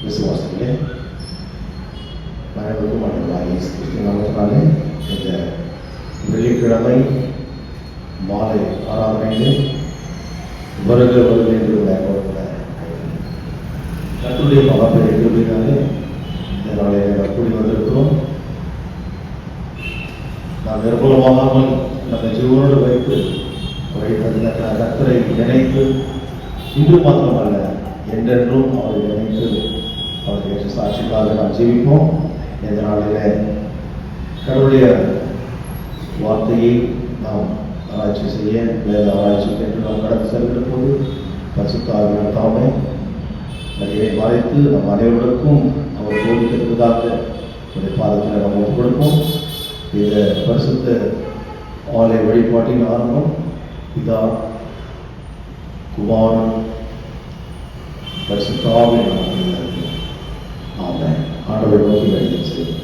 விசுவாசத்திலே மனைவிக்கும் மற்றவர்களாக இயேசு கிறிஸ்து நாமத்தினாலே இந்த வெள்ளிக்கிழமை மாலை ஆராதனையிலே வருக என்று கர்த்தருடைய மகாபெரிய கிருபையினாலே இந்த நாளிலே கூடி வந்திருக்கிறோம். நாம் நிர்மூலமாகாமல் நம்ம ஜீவனோடு வைத்து தந்த கர்த்தரை நினைத்து இன்று மாத்திரமல்ல என்றென்றும் அவரை நினைத்து அவருடைய சாட்சிக்காக நாம் ஜீவிப்போம். இந்த நாளிலே கடவுளுடைய வார்த்தையை நாம் ஆராய்ச்சி செய்ய வேத ஆராய்ச்சிக்கு என்று நாம் கடந்து செல்கிற போது பரிசுத்த ஆவியானவர் தாமே நதியை மறைத்து நம் அனைவருக்கும் அவர் போதிக்கிறதுக்காக ஒரு பாதத்தில் நாம் ஒப்புக் கொடுப்போம். இந்த பரிசுத்த ஆலய வழிபாட்டின் ஆரம்பம் பிதா குமாரன் பரிசுத்த ஆவியானவர் ஆமென். ஆண்டவரை நோக்கி வேண்டுதல் செய்வோம்.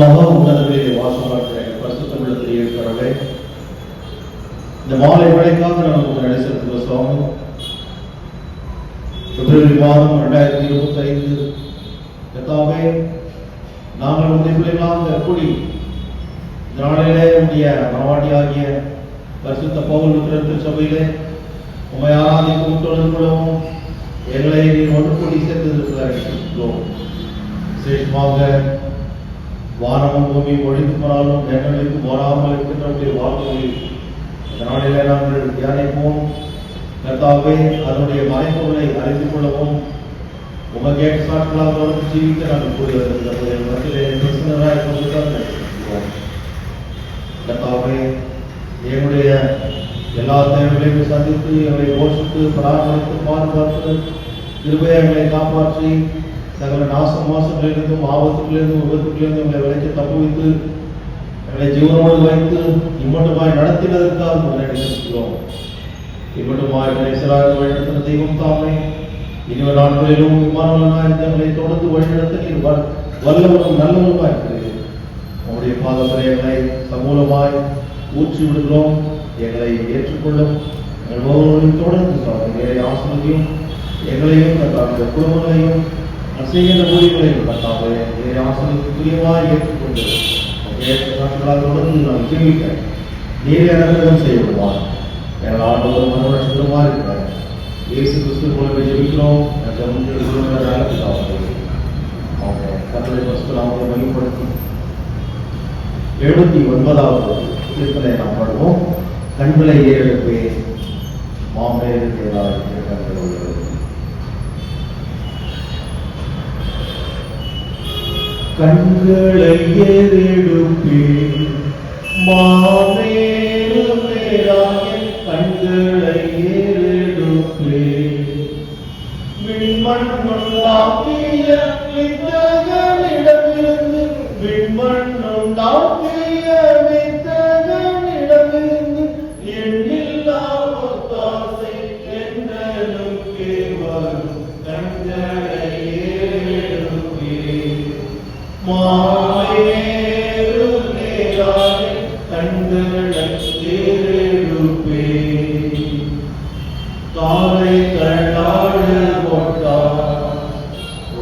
மகா உன்னதங்களிலே வாசமாகிற பரிசுத்த உள்ளத்தில் இருக்கிறவரை இந்த மாலை வேளைக்காக நமக்கு நடைபெறுகிற சுவாமி பிப்ரவரி மாதம் 2025 கர்த்தாவே நாங்கள் உடைய பிள்ளைகளாக கூடி இந்த நாளிலே உடைய மனவாட்டியாகிய பரிசுத்த பவுல் திருச்சபையிலே உம்மை ஆராதிக்கும் தொழுதும் எங்களை நீர் ஒன்று கூடி சேர்த்திருக்கிறோம். விசேஷமாக வானமும் பூமியும் ஒழித்து போனாலும் ஜனங்களுக்கு போராமல் இருக்கின்ற வாக்குகளில் நாளிலே நாங்கள் தியானிப்போம். கர்த்தாவே அதனுடைய மறைப்பொருளை அறிந்து கொள்ளவும் உமக்கு ஏற்ற சாட்களாக தொடர்ந்து ஜீவிக்க நாங்கள் கூடி வருகிறோம். கர்த்தாவே என்னுடைய எல்லா தேவைகளையும் சந்தித்து எங்களை போஷித்து பராமரித்து பாதுகாத்து கிருபையை எங்களை காப்பாற்றி சகல மோசங்களிலிருந்தும் ஆபத்துகளிலிருந்தும் விபத்துகளிலிருந்தும் எங்களை விலைக்கு தப்புவித்து எங்களை ஜீவனோடு வைத்து இம்மட்டுமாய் நடத்தினதற்காக நினைக்கிறோம். இம்மட்டுமாய் கணேசராக வழிநடத்தின தெய்வம் தாமே இனிவ நாட்களிலும் விமானங்களை தொடர்ந்து வழிநடத்த நீர் வல்லவரும் நல்லவருமாய் இருக்கிறீர்கள். உங்களுடைய பாதப்படையங்களை சமூலமாய் ஊற்றி விடுகிறோம். எங்களை ஏற்றுக்கொள்ளும். எங்கள் ஒவ்வொருவரையும் தொடர்ந்து எங்களை ஆசிரியையும் எங்களையும் தங்களுடைய குடும்பங்களையும் செய்கின்ற ஊழியர்களையும் கர்த்தாவே எங்களை ஆசிரியமாய் ஏற்றுக்கொண்டு தொடர்ந்து நாம் ஜீவிக்க நீரை அனுகிரகம் செய்ய விடுவார். எங்கள் ஆண்டவர் மனோரட்சகரமாக இருக்கிறார். இயேசு கிறிஸ்து மூலமே ஜெபிக்கிறோம். கர்த்தருடைய பரிசுத்த நாமத்தை மகிமைப்படுத்தி 79வது கீர்த்தனை நாம் பாடுவோம். கண்களை ஏறெடுப்பே மாமேல் தேவாலயத்தில் கண்கள் உள்ளது. கண்களை ஏறெடுப்பே மாமேல் தேவாலய கண்களை ஏறெடுப்பே விண்மண் உண்டாக்கிய வித்தகனிடமிருந்து விண்மண் உண்டாக்கிய வித்தகனிடமிருந்து எண்ணில்லா ஒத்தாசை என்றனுக்கே வரும் கண்களை ஏறெடுப்பே மாமேல் தேவாலய கண்களை ஏறெடுப்பே காலை கண்டாடு போட்டார்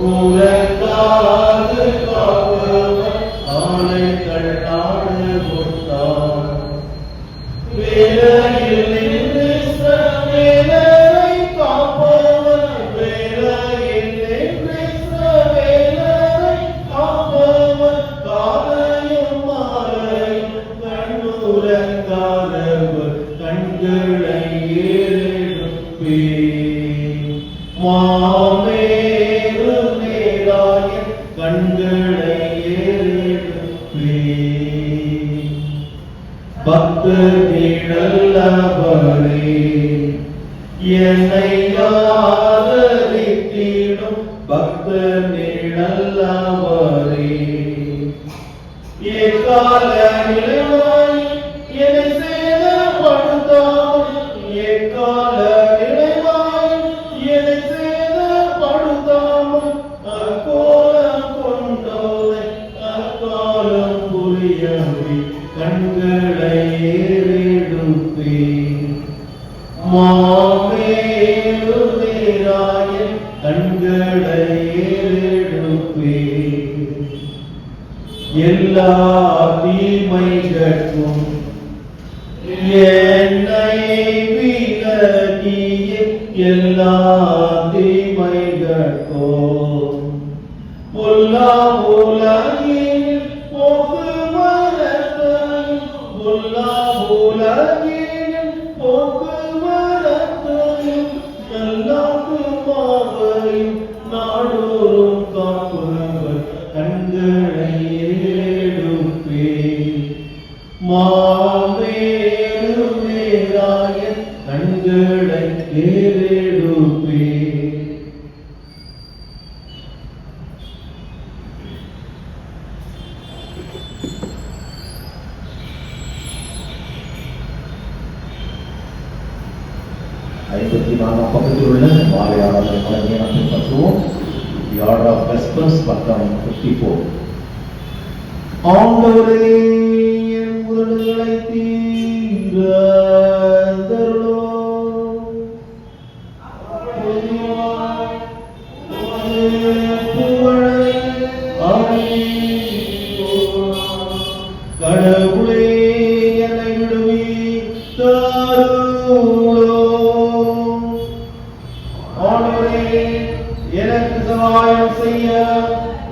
உலகாது காப்பவர் காலை கண்டாடு போட்டார் வேலையில் நின்று வேலை காப்பவர் வேலையில் நின்று வேலை காப்பவர் காலையும் மாலையும் கண்ணுறங்காதவர் கண்களை ஏறெடுப்பே மாமேல் தேவாலய கண்களை ஏறெடுப்பே பக்தர் நிழல்லவரே என்னை ஆதரித்திடும் பக்தர் நிழல்லவரே எக்கால நிலைவாய் என்னை சேதப்படுத்தாமல் எக்கால நிலைவாய் என்னை சேதப்படுத்தாமல் அக்கோலம் கொண்டோரை அக்காலம் புரியவே கண்களை ஏறெடுப்பே மாவேலுமேராய கண்களை ஏறெடுப்பே எல்லா தீமைகளுக்கும் என்னை விலகிய எல்லா தீமைகளுக்கும் பொல்லா உலகில் போக்குவரத்தையும் பொல்லா உலகில் போக்குவரத்தையும் எல்லாத்துமாவையும் நாடோறும் காப்பவர் கண்களை ஏறெடுப்பே மாவேலுமேராய கண்களை ஏறெடுப்பே. ஐம்பத்தி நான்காம் பக்கத்தில் உள்ள மாலை ஆராதனை பலகையை நாம் பின்பற்றுவோம். The Order of Vespers பக்கம் 54. ஆண்டவரே என் உதடுகளை தீரந்தருளும். புகழை அறிவிப்போம். கடவுளே என்னை விடுவித்தருளும். ஆண்டவரே எனக்கு சகாயம் செய்ய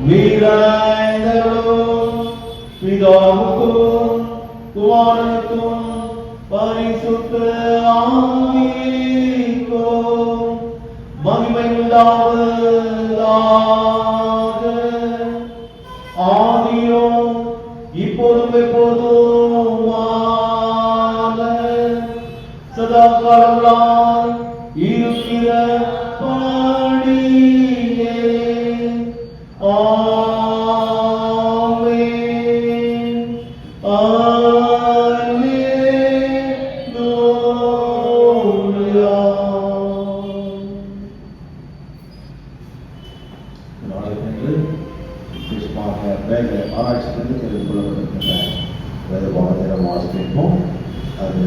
மீறாய்ந்தருளும். பிதாவுக்கும் குமாரனுக்கும் பரிசுத்த ஆவிக்கும் மகிமை உண்டாவதாக. ஆதியும் இப்போதும் எப்போதுமான சதா காலங்களாய் இருக்கிற படியே. ஆமென். அல்லேலூயா. நாளைக்கு கிறிஸ்துவாக வேத ஆராய்ச்சிக்கு தெரிந்து கொள்ளப்படுகின்ற வேத பாடத்தை வாசிப்போம். அது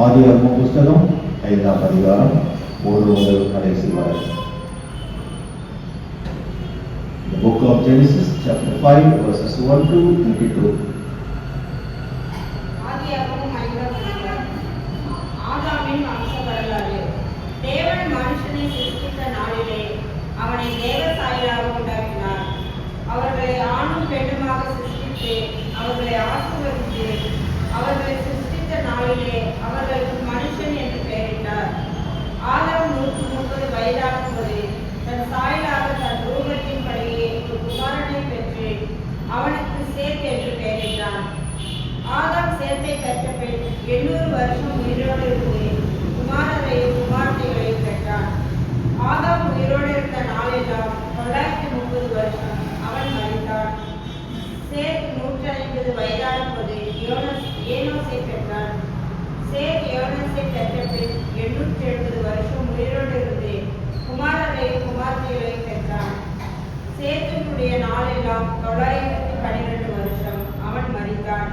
ஆதியாகமம் புஸ்தகம் 5ஆம் அதிகாரம் 1 முதல் கடைசி வரை. The book of Genesis, chapter 5, verses 1 to 22. ஆதியாகமம் 5ஆம் அதிகாரம். ஆதாமின் வம்ச வரலாறு. தேவன் மனுஷனை சிருஷ்டித்த நாளிலே அவனை தேவ சாயலாக உண்டாக்கினார். அவர்களை ஆணும் பெண்ணுமாக சிருஷ்டித்து அவர்களை ஆசீர்வதித்து அவர்களை சிருஷ்டித்த நாளிலே அவர்களுக்கு மனுஷன் என்று பெயரிட்டார். ஆதாம் 130 வயதாகும்போது தன் சாயலாக தன் ரூபத்தின் படியே ஒரு குமாரனை பெற்று அவனுக்கு சேத் என்று பெயரிட்டான். ஆதாம் சேத்தை பெற்ற பின் 800 வருஷம் உயிரோடு இருந்து குமாரரையும் குமாரத்தைகளையும் பெற்றான். ஆதாம் உயிரோடு இருந்த நாளெல்லாம் 930 வருஷம். அவன் மரித்தான். சேத் 150 வயதான போது ஏனோசை பெற்றான். சேத் யோனசை பெற்ற பின் 870 வருஷம் உயிரோடு இருந்து குமாரரையும் குமாரத்தைகளையும் பெற்றான். சேத்தினுடைய நாளெல்லாம் 912 வருஷம். அவன் மரித்தான்.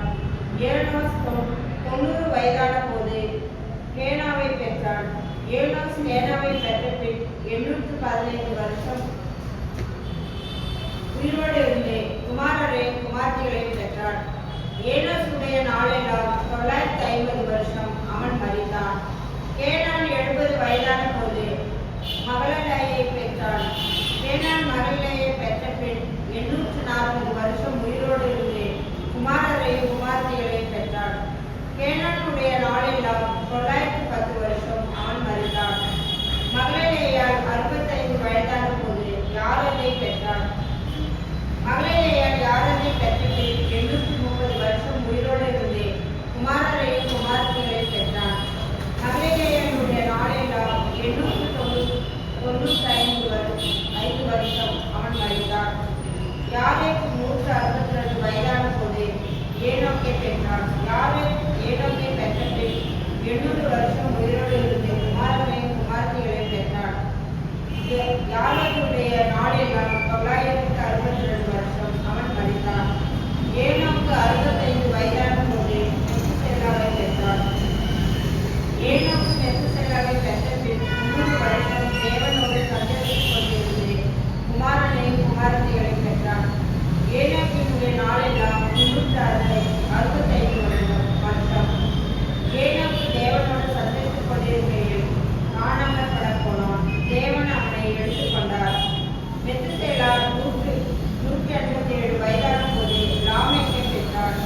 ஏனோஸ் 90 வயதான போது கேனாவை பெற்றான். ஏனோஸ் கேனாவை பெற்ற பின் 815 வருஷம் உயிரோடு இருந்து குமாரரையும் குமாரத்தைகளையும் பெற்றான். ஏனோசுடைய நாளெல்லாம் 950 வருஷம். அவன் மரித்தான். கேனான் 70 வயதான போது மகளேயை பெற்றான். கேனான் மகளேயை பெற்ற பின் 840 வருஷம் உயிரோடு இருந்து குமாரரையும் குமாரத்தைகளையும் பெற்றான். கேனானுடைய நாளெல்லாம் 910 வருஷம். அவன் மரித்தான். மகளேயால் 65 வயதான போது யாரதை பெற்றான். மகளேயால் யாரதை பெற்ற பின் 830 வருஷம் உயிரோடு இருந்து குமாரரையும் குமாரத்தைகளையும் பெற்றான். மகளேயாளுடைய நாளெல்லாம் 895 வருஷம். அவன் மரித்தான். யாரேக்கு 162 வயதான போது ஏனோக்கை பெற்றான். ஏனோக்கை பெற்ற பின் 800 வருஷம் உயிரோடு இருந்து குமாரரையும் குமாரத்தைகளையும் பெற்றான். யாரேக்குடைய நாளெல்லாம் 962 வருஷம். அவன் மரித்தான். ஏனோக்கு 65 வயதான போது மெத்துசேலாவை பெற்றான். ஏனோக்கு குமாரத்திகளை பெற்றான். ஏனோக்கினுடைய நாளெல்லாம் 365 வருஷம். ஏனோக்கு தேவனோடு சந்தித்துக் கொண்டிருக்கையில் காணாமற்பட போனான். தேவன் அவனை எடுத்துக்கொண்டார். மெத்துசேலா 187 வயதான போது லாமேக்கை பெற்றான்.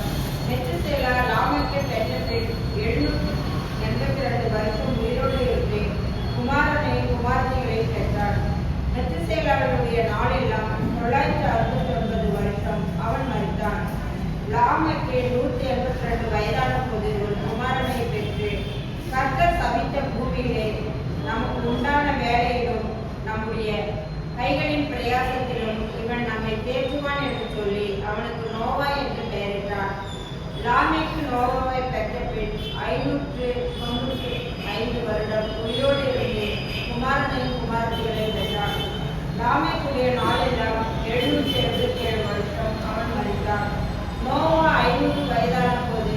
மெத்துசேலா லாமேக்கை பெற்ற பின் 782 வருஷம் உயிரோடு இருந்து குமாரனை குமாரத்திகளை பெற்றான். மெத்துசேலாவினுடைய நாளெல்லாம் 969 வருஷம். அவன் மரித்தான். லாமேக்கு 182 வயதான போது ஒரு குமாரனை பெற்று, கர்த்தர் சபித்த பூமியிலே நமக்கு உண்டான வேலையிலும் நம்முடைய கைகளின் பிரயாசத்திலும் இவன் நம்மை தேற்றுவான் என்று சொல்லி அவனுக்கு நோவா என்று பெயரிட்டான். லாமேக்கு நோவாவை பெற்ற பின் 595 வருடம் உயிரோடு இருந்து குமாரனையும் குமாரத்திகளை பெற்றான். லாமேக்குடைய நாளெல்லாம் 787 வருஷம். அவன் மரித்தான். நோவா 500 வயதான போது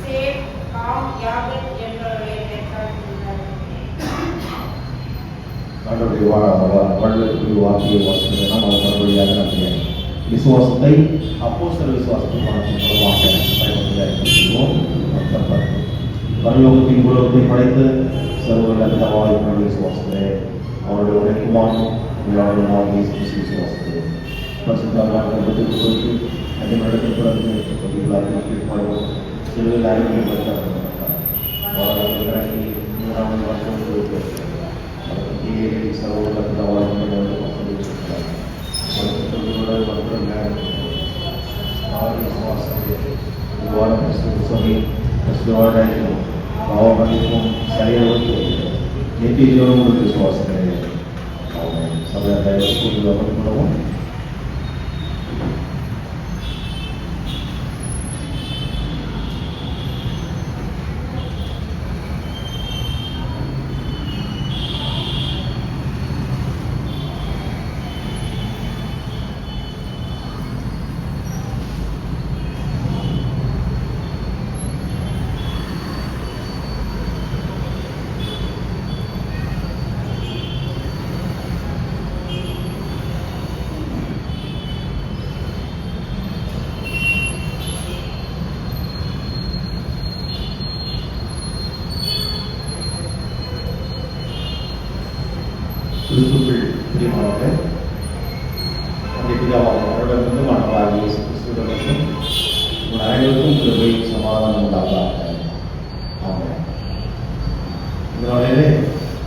சேம், காம், யாபேத் என்பவர்களை பெற்றான். ஆண்டவருடைய வாக்கிய வாசிக்கிற நாம் அது மறுபடியாக நம்முடைய விசுவாசத்தை அப்போஸ்தலர் விசுவாசத்தின் மூலமாக பயன்படுத்துவோம். பரலோகத்தின் உலகத்தை படைத்து சர்வவல்லமையுள்ள விசுவாசத்திலே அவருடைய உழைக்குமானும் விசுவாசத்திலே பரிசுத்தவான்களுக்கு அடிமடத்தில் பிறந்து கீழ்ப்படுவோம். சிறுவில் அறிவிக்கப்பட்டார் பாவமன்னிப்பும் சரியானது நித்திய ஜீவனும் விசுவாசம் சபையாகவும் கிறிஸ்துவுக்குள் பிரியமானவர்களே, நம்முடைய பிதாவாகிய அவரிடமிருந்து ஆண்டவராகிய இயேசு கிறிஸ்துவிடமிருந்தும் உங்கள் அனைவருக்கும் கிருபை சமாதானம் உண்டாவதாக. ஆமென். இந்த நாளிலே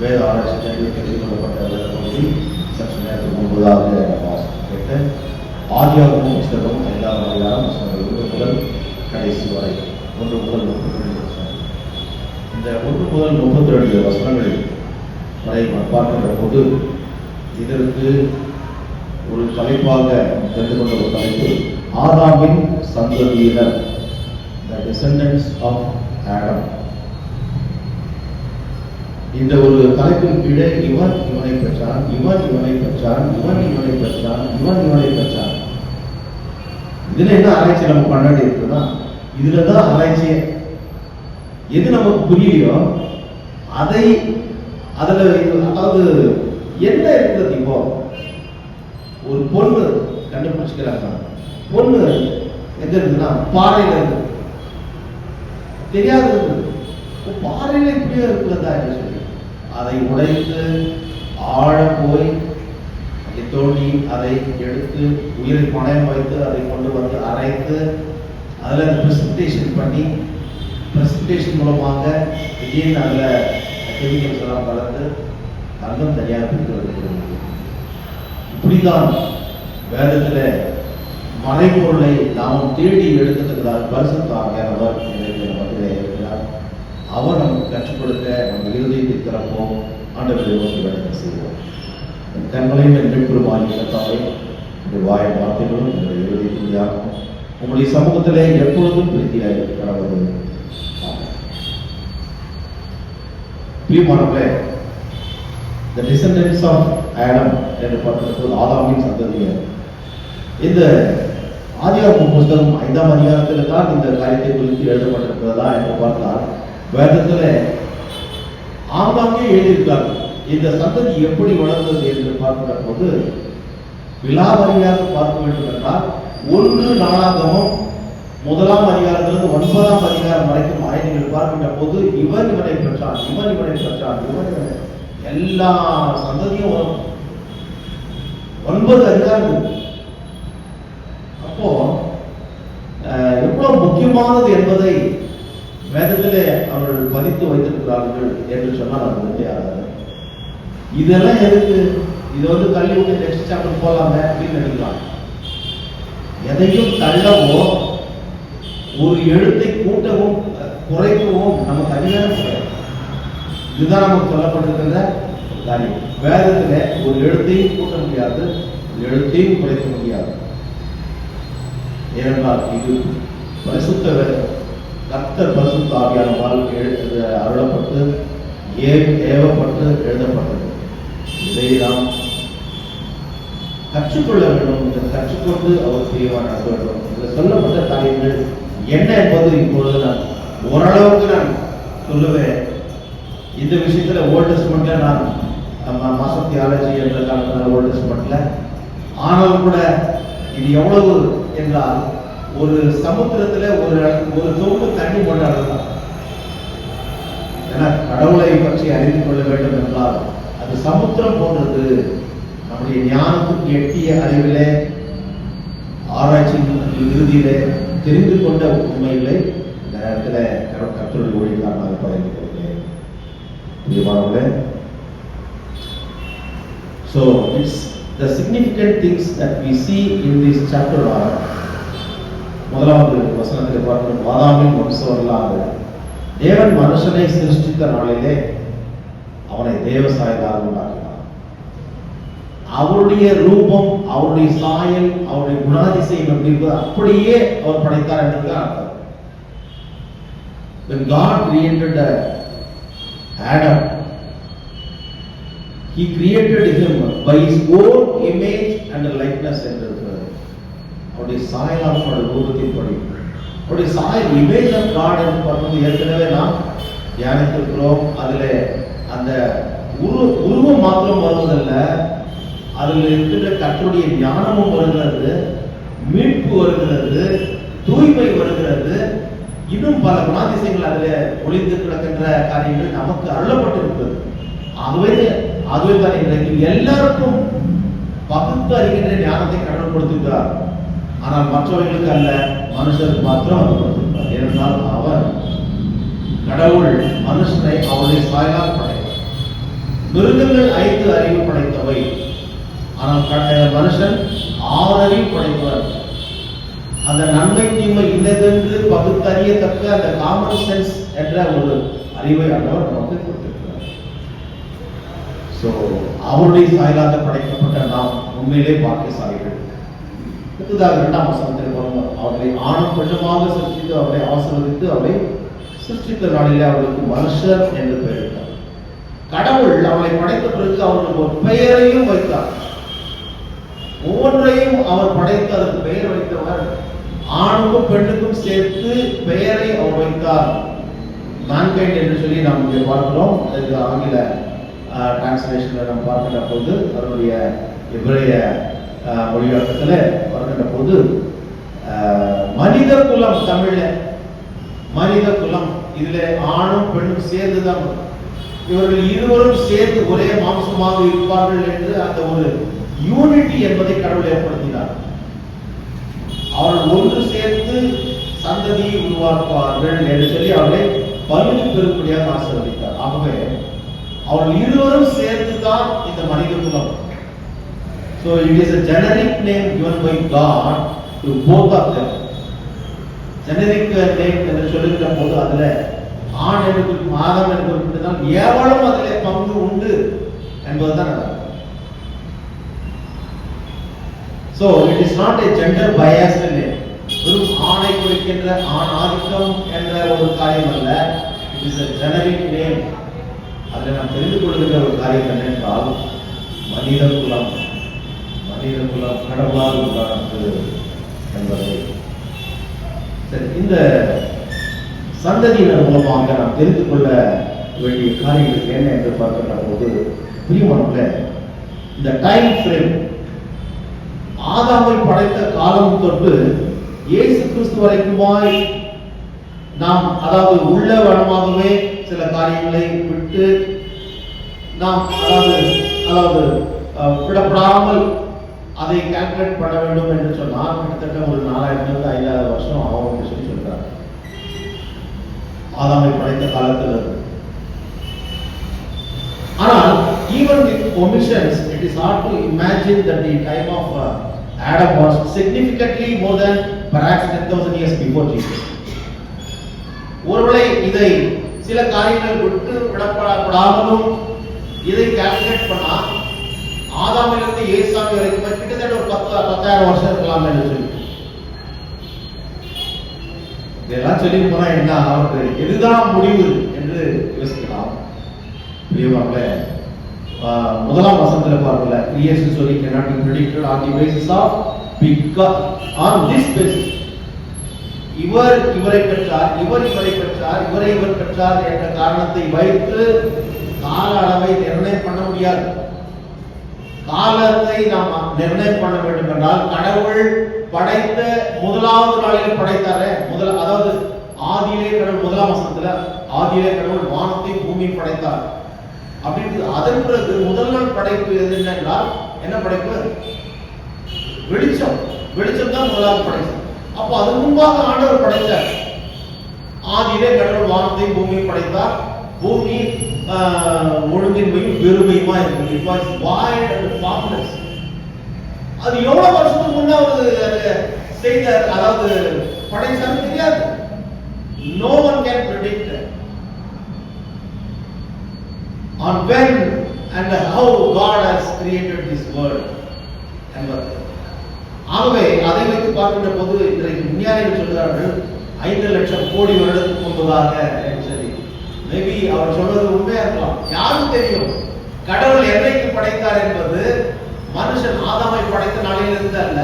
வேத ஆராய்ச்சி தெரிந்து கொள்ளப்பட்ட வேத பகுதி சற்று நேரத்துக்கு முன்பதாக வாசித்து கேட்ட ஆதியாகமம் புத்தகம் 5ஆம் அதிகாரம் வசனங்கள் 1 முதல் கடைசி வரை 1 முதல் 32 வசனம். இந்த 1 முதல் 32 வசனங்களில் வரை பார்க்கின்ற போது இதற்கு ஒரு தலைப்பாக தெரிந்து கொண்ட ஒரு தலைப்பு ஆதாமின் சந்ததியினர், the descendants of Adam. இந்த ஒரு தலைப்பின் கீழே இவன் இவனை பெற்றான், இவன் இவனை பெற்றான், இவன் இவனை பெற்றான், இவன் இவனை பெற்றான். இதுல என்ன ஆராய்ச்சி நம்ம பண்ண வேண்டி இருக்குன்னா, இதுலதான் ஆராய்ச்சியே. எது நமக்கு புரியலையோ அதை அதுல அதாவது என்ன இருக்கிறது. இப்போ ஒரு பொண்ணு கண்டுபிடிச்சுக்கிறாங்க. பொண்ணு எங்க இருக்குன்னா பாறையில இருக்கு. தெரியாது பாறையில இப்படியே இருக்கிறதா என்று சொல்லி அதை உடைத்து ஆழ போய் தோண்டி அதை எடுத்து உயிரை பணயம் வைத்து அதை கொண்டு வந்து அரைத்து அதுல பிரசிபிடேஷன் பண்ணி பிரசிபிடேஷன் மூலமாக திடீர்னு அதுல கெமிக்கல்ஸ் எல்லாம் கலந்து தங்கம் தனியாக பிரிக்கிறது. இப்படிதான் வேதத்துல மறைபொருளை நாம் தேடி எடுத்துக்கிறார். பரிசுத்தாவியானவர் மத்தியிலே இருக்கிறார். அவர் நமக்கு கற்றுக் கொடுக்க நம்ம இருதயத்தை திறப்போம். ஆண்டவரை நோக்கி வேலை செய்வோம். கண்களையும் என்று பெருமாளித்தாவே இந்த வாய வார்த்தைகளும் என்னுடைய இருதயத்தில் யாருக்கும் உங்களுடைய சமூகத்திலே எப்பொழுதும் பிரீதியாக கடவுது. பிரியமானவர்களே, the descendants of Adam என்று பார்க்கிறபோது ஆதாமின் சந்ததியர். இந்த ஆதியாகம புத்தகம் 5ஆம் அதிகாரத்தில் தான் இந்த காரியத்தை குறித்து எழுதப்பட்டிருக்கிறதா என்று பார்த்தால் வேதத்தில் ஆங்காங்கே எழுதியிருக்கார்கள். இந்த சந்ததி எப்படி வளர்ந்தது என்று பார்க்கிற போது விலாவரியாக பார்க்க வேண்டும் என்றால் 1 நாளாகமம் 1ஆம் அதிகாரத்திலிருந்து 9ஆம் அதிகாரம் வரைக்கும் நீங்கள் பார்க்கின்ற போது இவன் இவனை பெற்றான், இவன் இவனை பெற்றான், இவன் எல்லா சந்ததியும் வரும். 9 அதிகாரம். அப்போ எவ்வளவு முக்கியமானது என்பதை வேதத்திலே அவர்கள் பதித்து வைத்திருக்கிறார்கள் என்று சொன்னால் அது தெரியாது. இதெல்லாம் எதுக்கு? இது தள்ளி விட்டு நெக்ஸ்ட் சாப்டர் போலாமே அப்படின்னு நினைக்கலாம். எதையும் தள்ளவோ ஒரு எழுத்தை கூட்டவும் குறைக்கவும் நமக்கு அதிகாரம் கிடையாது. இதுதான் நமக்கு சொல்லப்பட்டிருக்கிற காரியம். வேதத்திலே ஒரு எழுத்தையும் கூட்ட முடியாது, ஒரு எழுத்தையும் குறைக்க முடியாது. ஏனென்றால் இது பரிசுத்த வேதம். கர்த்தர் பரிசுத்த ஆவியானவரால் அருளப்பட்டு ஏவப்பட்டு எழுதப்பட்டது. இதை நாம் கற்றுக்கொள்ள வேண்டும். இதை கற்றுக்கொண்டு அவர் செய்வார் நடத்த வேண்டும். இதில் சொல்லப்பட்ட காரியங்கள் என்ன என்பது இப்பொழுது நான் ஓரளவுக்கு நான் சொல்லுவேன். இந்த விஷயத்துல ஓல்ட் டெஸ்ட்மெண்ட்ல நான் நம்ம மாஸ்டர் தியாலஜி என்ற காலத்துல ஓல்ட் டெஸ்ட்மெண்ட்ல ஆனாலும் கூட இது எவ்வளவு என்றால் ஒரு சமுத்திரத்துல ஒரு தொகுப்பு தண்ணி போட்டு அடலாம். ஏன்னா கடவுளை பற்றி அறிந்து கொள்ள வேண்டும் என்றால் அது சமுத்திரம் போன்றது. நம்முடைய ஞானத்துக்கு எட்டிய அறிவிலே ஆராய்ச்சியின் இறுதியிலே தெரிந்து கொண்ட உண்மைகளை இந்த நேரத்தில் கர்த்தருடைய ஊழியக்காரனாக பகிர்ந்து கொள்கிறேன். So it's the significant things that we see in this chapter are முதலாவது வசனத்தில் பார்க்கிறோம். ஆதாமின் வம்சம் வரலாறு. தேவன் மனுஷனை சிருஷ்டித்த நாளிலே அவனை தேவ சாயலாக உண்டாக்கினார். அவருடைய ரூபம், அவருடைய சாயல், அவருடைய குணாதிசயம் எப்படி அப்படியே அவர் படைத்தார் என்று அர்த்தம். When God created Adam, He created him by His own image and likeness என்று அவருடைய சாயலாக அவருடைய ரூபத்தின்படி அவருடைய சாயல் இமேஜ் ஆஃப் காட் என்று பார்க்கும்போது ஏற்கனவே நாம் தியானித்திருக்கிறோம். அதில் அந்த உருவம் மாத்திரம் வருவதல்ல, அதில் இருக்கின்ற கர்த்தருடைய ஞானமும் வருகிறது, மீட்பு வருகிறது, தூய்மை வருகிறது, இன்னும் பல குணாதிசயங்கள் அதில் ஒளிந்து கிடக்கின்ற காரியங்கள் நமக்கு அருளப்பட்டிருக்கிறது. ஆகவே தான் இன்றைக்கு எல்லாருக்கும் பகுத்து அறிகின்ற ஞானத்தை கடவுள் கொடுத்திருக்கிறார். ஆனால் மற்றவர்களுக்கு அல்ல, மனுஷருக்கு மாத்திரம் அவர் கொடுத்திருக்கிறார். ஏனென்றால் அவர் கடவுள் மனுஷனை அவருடைய சாயலால் படைத்தார். மிருகங்கள் 5 அறிவு படைத்தவை, ஆனால் மனுஷன் 6 அறிவு படைத்தவர். அந்த நன்மை தீமை இன்னதென்று பகுத்தறியத்தக்க அந்த காமன் சென்ஸ் என்ற ஒரு அறிவை ஆண்டவர் நமக்கு கொடுத்திருக்கிறார். சோ அவருடைய சாயலாக படைக்கப்பட்ட நாம் உண்மையிலே பாக்கியசாலிகள். அடுத்ததாக 2ஆம் வசனத்தில் அவரை ஆணும் பெண்ணுமாக சிருஷ்டித்து அவரை ஆசீர்வதித்து அவரை சிருஷ்டித்த நாளிலே அவர்களுக்கு மனுஷர் என்று பெயரிட்டார். கடவுள் அவரை படைத்த பிறகு அவர்களுக்கு ஒரு பெயரையும் வைத்தார். ஒவ்வொன்றையும் அவர் படைத்து அதற்கு பெயர் வைத்தவர். ஆணுக்கும் பெண்ணுக்கும் சேர்த்து பெயரை அவர் வைத்தார். மேன்கைண்ட் என்று சொல்லி நாம் இங்கே பார்க்கிறோம். இது ஆங்கில டிரான்ஸ்லேஷன்ல நாம் பார்க்கின்ற போது அவருடைய எபிரேய மொழியாக்கத்தில் பார்க்கின்ற போது மனித குலம், தமிழ்ல மனித குலம், இதுல ஆணும் பெண்ணும் சேர்ந்துதான் இவர்கள் இருவரும் சேர்ந்து ஒரே மாம்சமாக இருப்பார்கள் என்று அந்த ஒரு யூனிட்டி என்பதை கடவுள் ஏற்படுத்தினார். அவர்கள் ஒன்று சேர்த்து சந்ததியை உருவாக்குவார்கள் என்று சொல்லி அவர்களை பல்லுக்கு பெரும்படியாக ஆசீர்வதித்தார். ஆகவே அவர்கள் இருவரும் சேர்ந்துதான் இந்த மனித குலம். So it is a generic name given by God to both of them. Generic name என்று சொல்லுகிற போது அதுல ஆண் என்று மாதம் என்று குறிப்பிட்டதால் எவ்வளவு அதிலே பங்கு உண்டு என்பதுதான் அர்த்தம். So it is not a gender biased name. வெறும் ஆணை குறிக்கின்ற ஆண் ஆதிக்கம் என்ற ஒரு காரியம் அல்ல. It is a generic name. அதில் நாம் தெரிந்து கொள்கின்ற ஒரு காரியம் என்னென்றால் மனித குலம் கடவுளால் உண்டானது என்பதை இந்த சந்ததியினர் மூலமாக நாம் தெரிந்து கொள்ள வேண்டிய காரியங்கள் என்ன என்று பார்க்கின்ற போது பிரியமானவர்களே, இந்த டைம் ஃப்ரேம் ஆதாமை படைத்த காலம் தொட்டு இயேசு கிறிஸ்து வரைக்குமாய் நாம் அதாவது உள்ள வளமாகவே சில காரியங்களை விட்டு நாம் அதாவது விடப்படாமல் அதை கால்குலேட் பண்ண வேண்டும் என்று சொன்னால் கிட்டத்தட்ட ஒரு 4000 வருஷம் ஆகும் என்று சொல்லி சொல்றார் ஆதாமை படைத்த காலத்தில் இருந்து. ஆனால் even with omissions, it is hard to imagine that the time of Adam was significantly more than perhaps 10,000 years before Jesus. ஒருவேளை இதை சில காரியங்கள் விட்டு விடப்படாமலும் இதை கால்குலேட் பண்ணா ஆதாமிலிருந்து இயேசுசாமி வரைக்கும் கிட்டத்தட்ட ஒரு 10,000 வருஷம் இருக்கலாம் என்று சொல்லி இதெல்லாம் சொல்லி போனா என்ன ஆகுது, எதுதான் முடிவு என்று யோசிக்கலாம். பிரியமானவர்களே, முதலாம் வசனத்தில் பார்க்கல, creation story cannot be predicted on the basis of on this basis. இவரை பெற்றார், இவரை பெற்றார், இவர் பெற்றார் என்ற காரணத்தை வைத்து கால அளவை நிர்ணயம் பண்ண முடியாது. காலத்தை நாம் நிர்ணயம் பண்ண வேண்டும் என்றால் கடவுள் படைத்த முதலாவது நாளில் படைத்தாரே, அதாவது ஆதியிலே கடவுள் முதலாம் வசனத்துல ஆதியிலே கடவுள் வானத்தை பூமியை படைத்தார் அப்படின்னு. அதன் பிறகு முதல் நாள் படைப்பு எது என்றால் என்ன படைப்பு? வெளிச்சம். வெளிச்சம் தான் முதலாவது படைப்பு. அப்போ அது முன்பாக ஆண்டவர் படைத்தார். ஆதியிலே கடவுள் வானத்தை பூமியை படைத்தார். பூமி ஒழுங்கின்மையும் வெறுமையுமா இருக்கு. It was void and formless. அது எவ்வளவு வருஷத்துக்கு முன்னாவது செய்தார், அதாவது படைச்சார் தெரியாது. No one can predict on when and how God has created this world. ஆகவே அதை வைத்து பார்க்கின்ற போது இன்றைக்கு விஞ்ஞானிகள் சொல்கிறார்கள் 5 லட்சம் கோடி வருடத்துக்கு முன்பதாக சரி, மேபி அவர் சொல்வது உண்மையா இருக்கலாம், யாரும் தெரியும். கடவுள் என்னைக்கு படைத்தார் என்பது மனுஷன் ஆதாமை படைத்த நாளிலிருந்து அல்ல,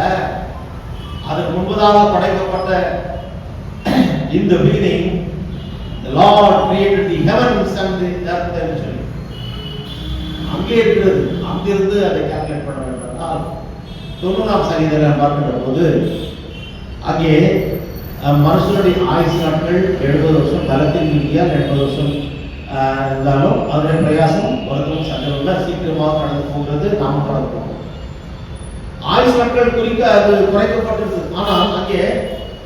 அதற்கு முன்பதாக படைக்கப்பட்ட இந்த beginning the Lord created the heavens and the earth என்று சொல்லி அங்கே இருக்கிறது. அங்கிருந்து அதை கால்குலேட் பண்ண வேண்டும். 90ஆம் சங்கீதத்தில் பார்க்கின்ற போது அங்கே மனுஷனுடைய ஆயுசு நாட்கள் 70 வருஷம், பலத்தின் மீதியால் 80 வருஷம் இருந்தாலும் அதனுடைய பிரயாசம் வருத்தமும் சங்கடம் சீக்கிரமாக கடந்து போகிறது. நாம கடந்து போகிறோம். ஆயுசு நாட்கள் குறிக்க அது குறைக்கப்பட்டிருக்கு. ஆனால் அங்கே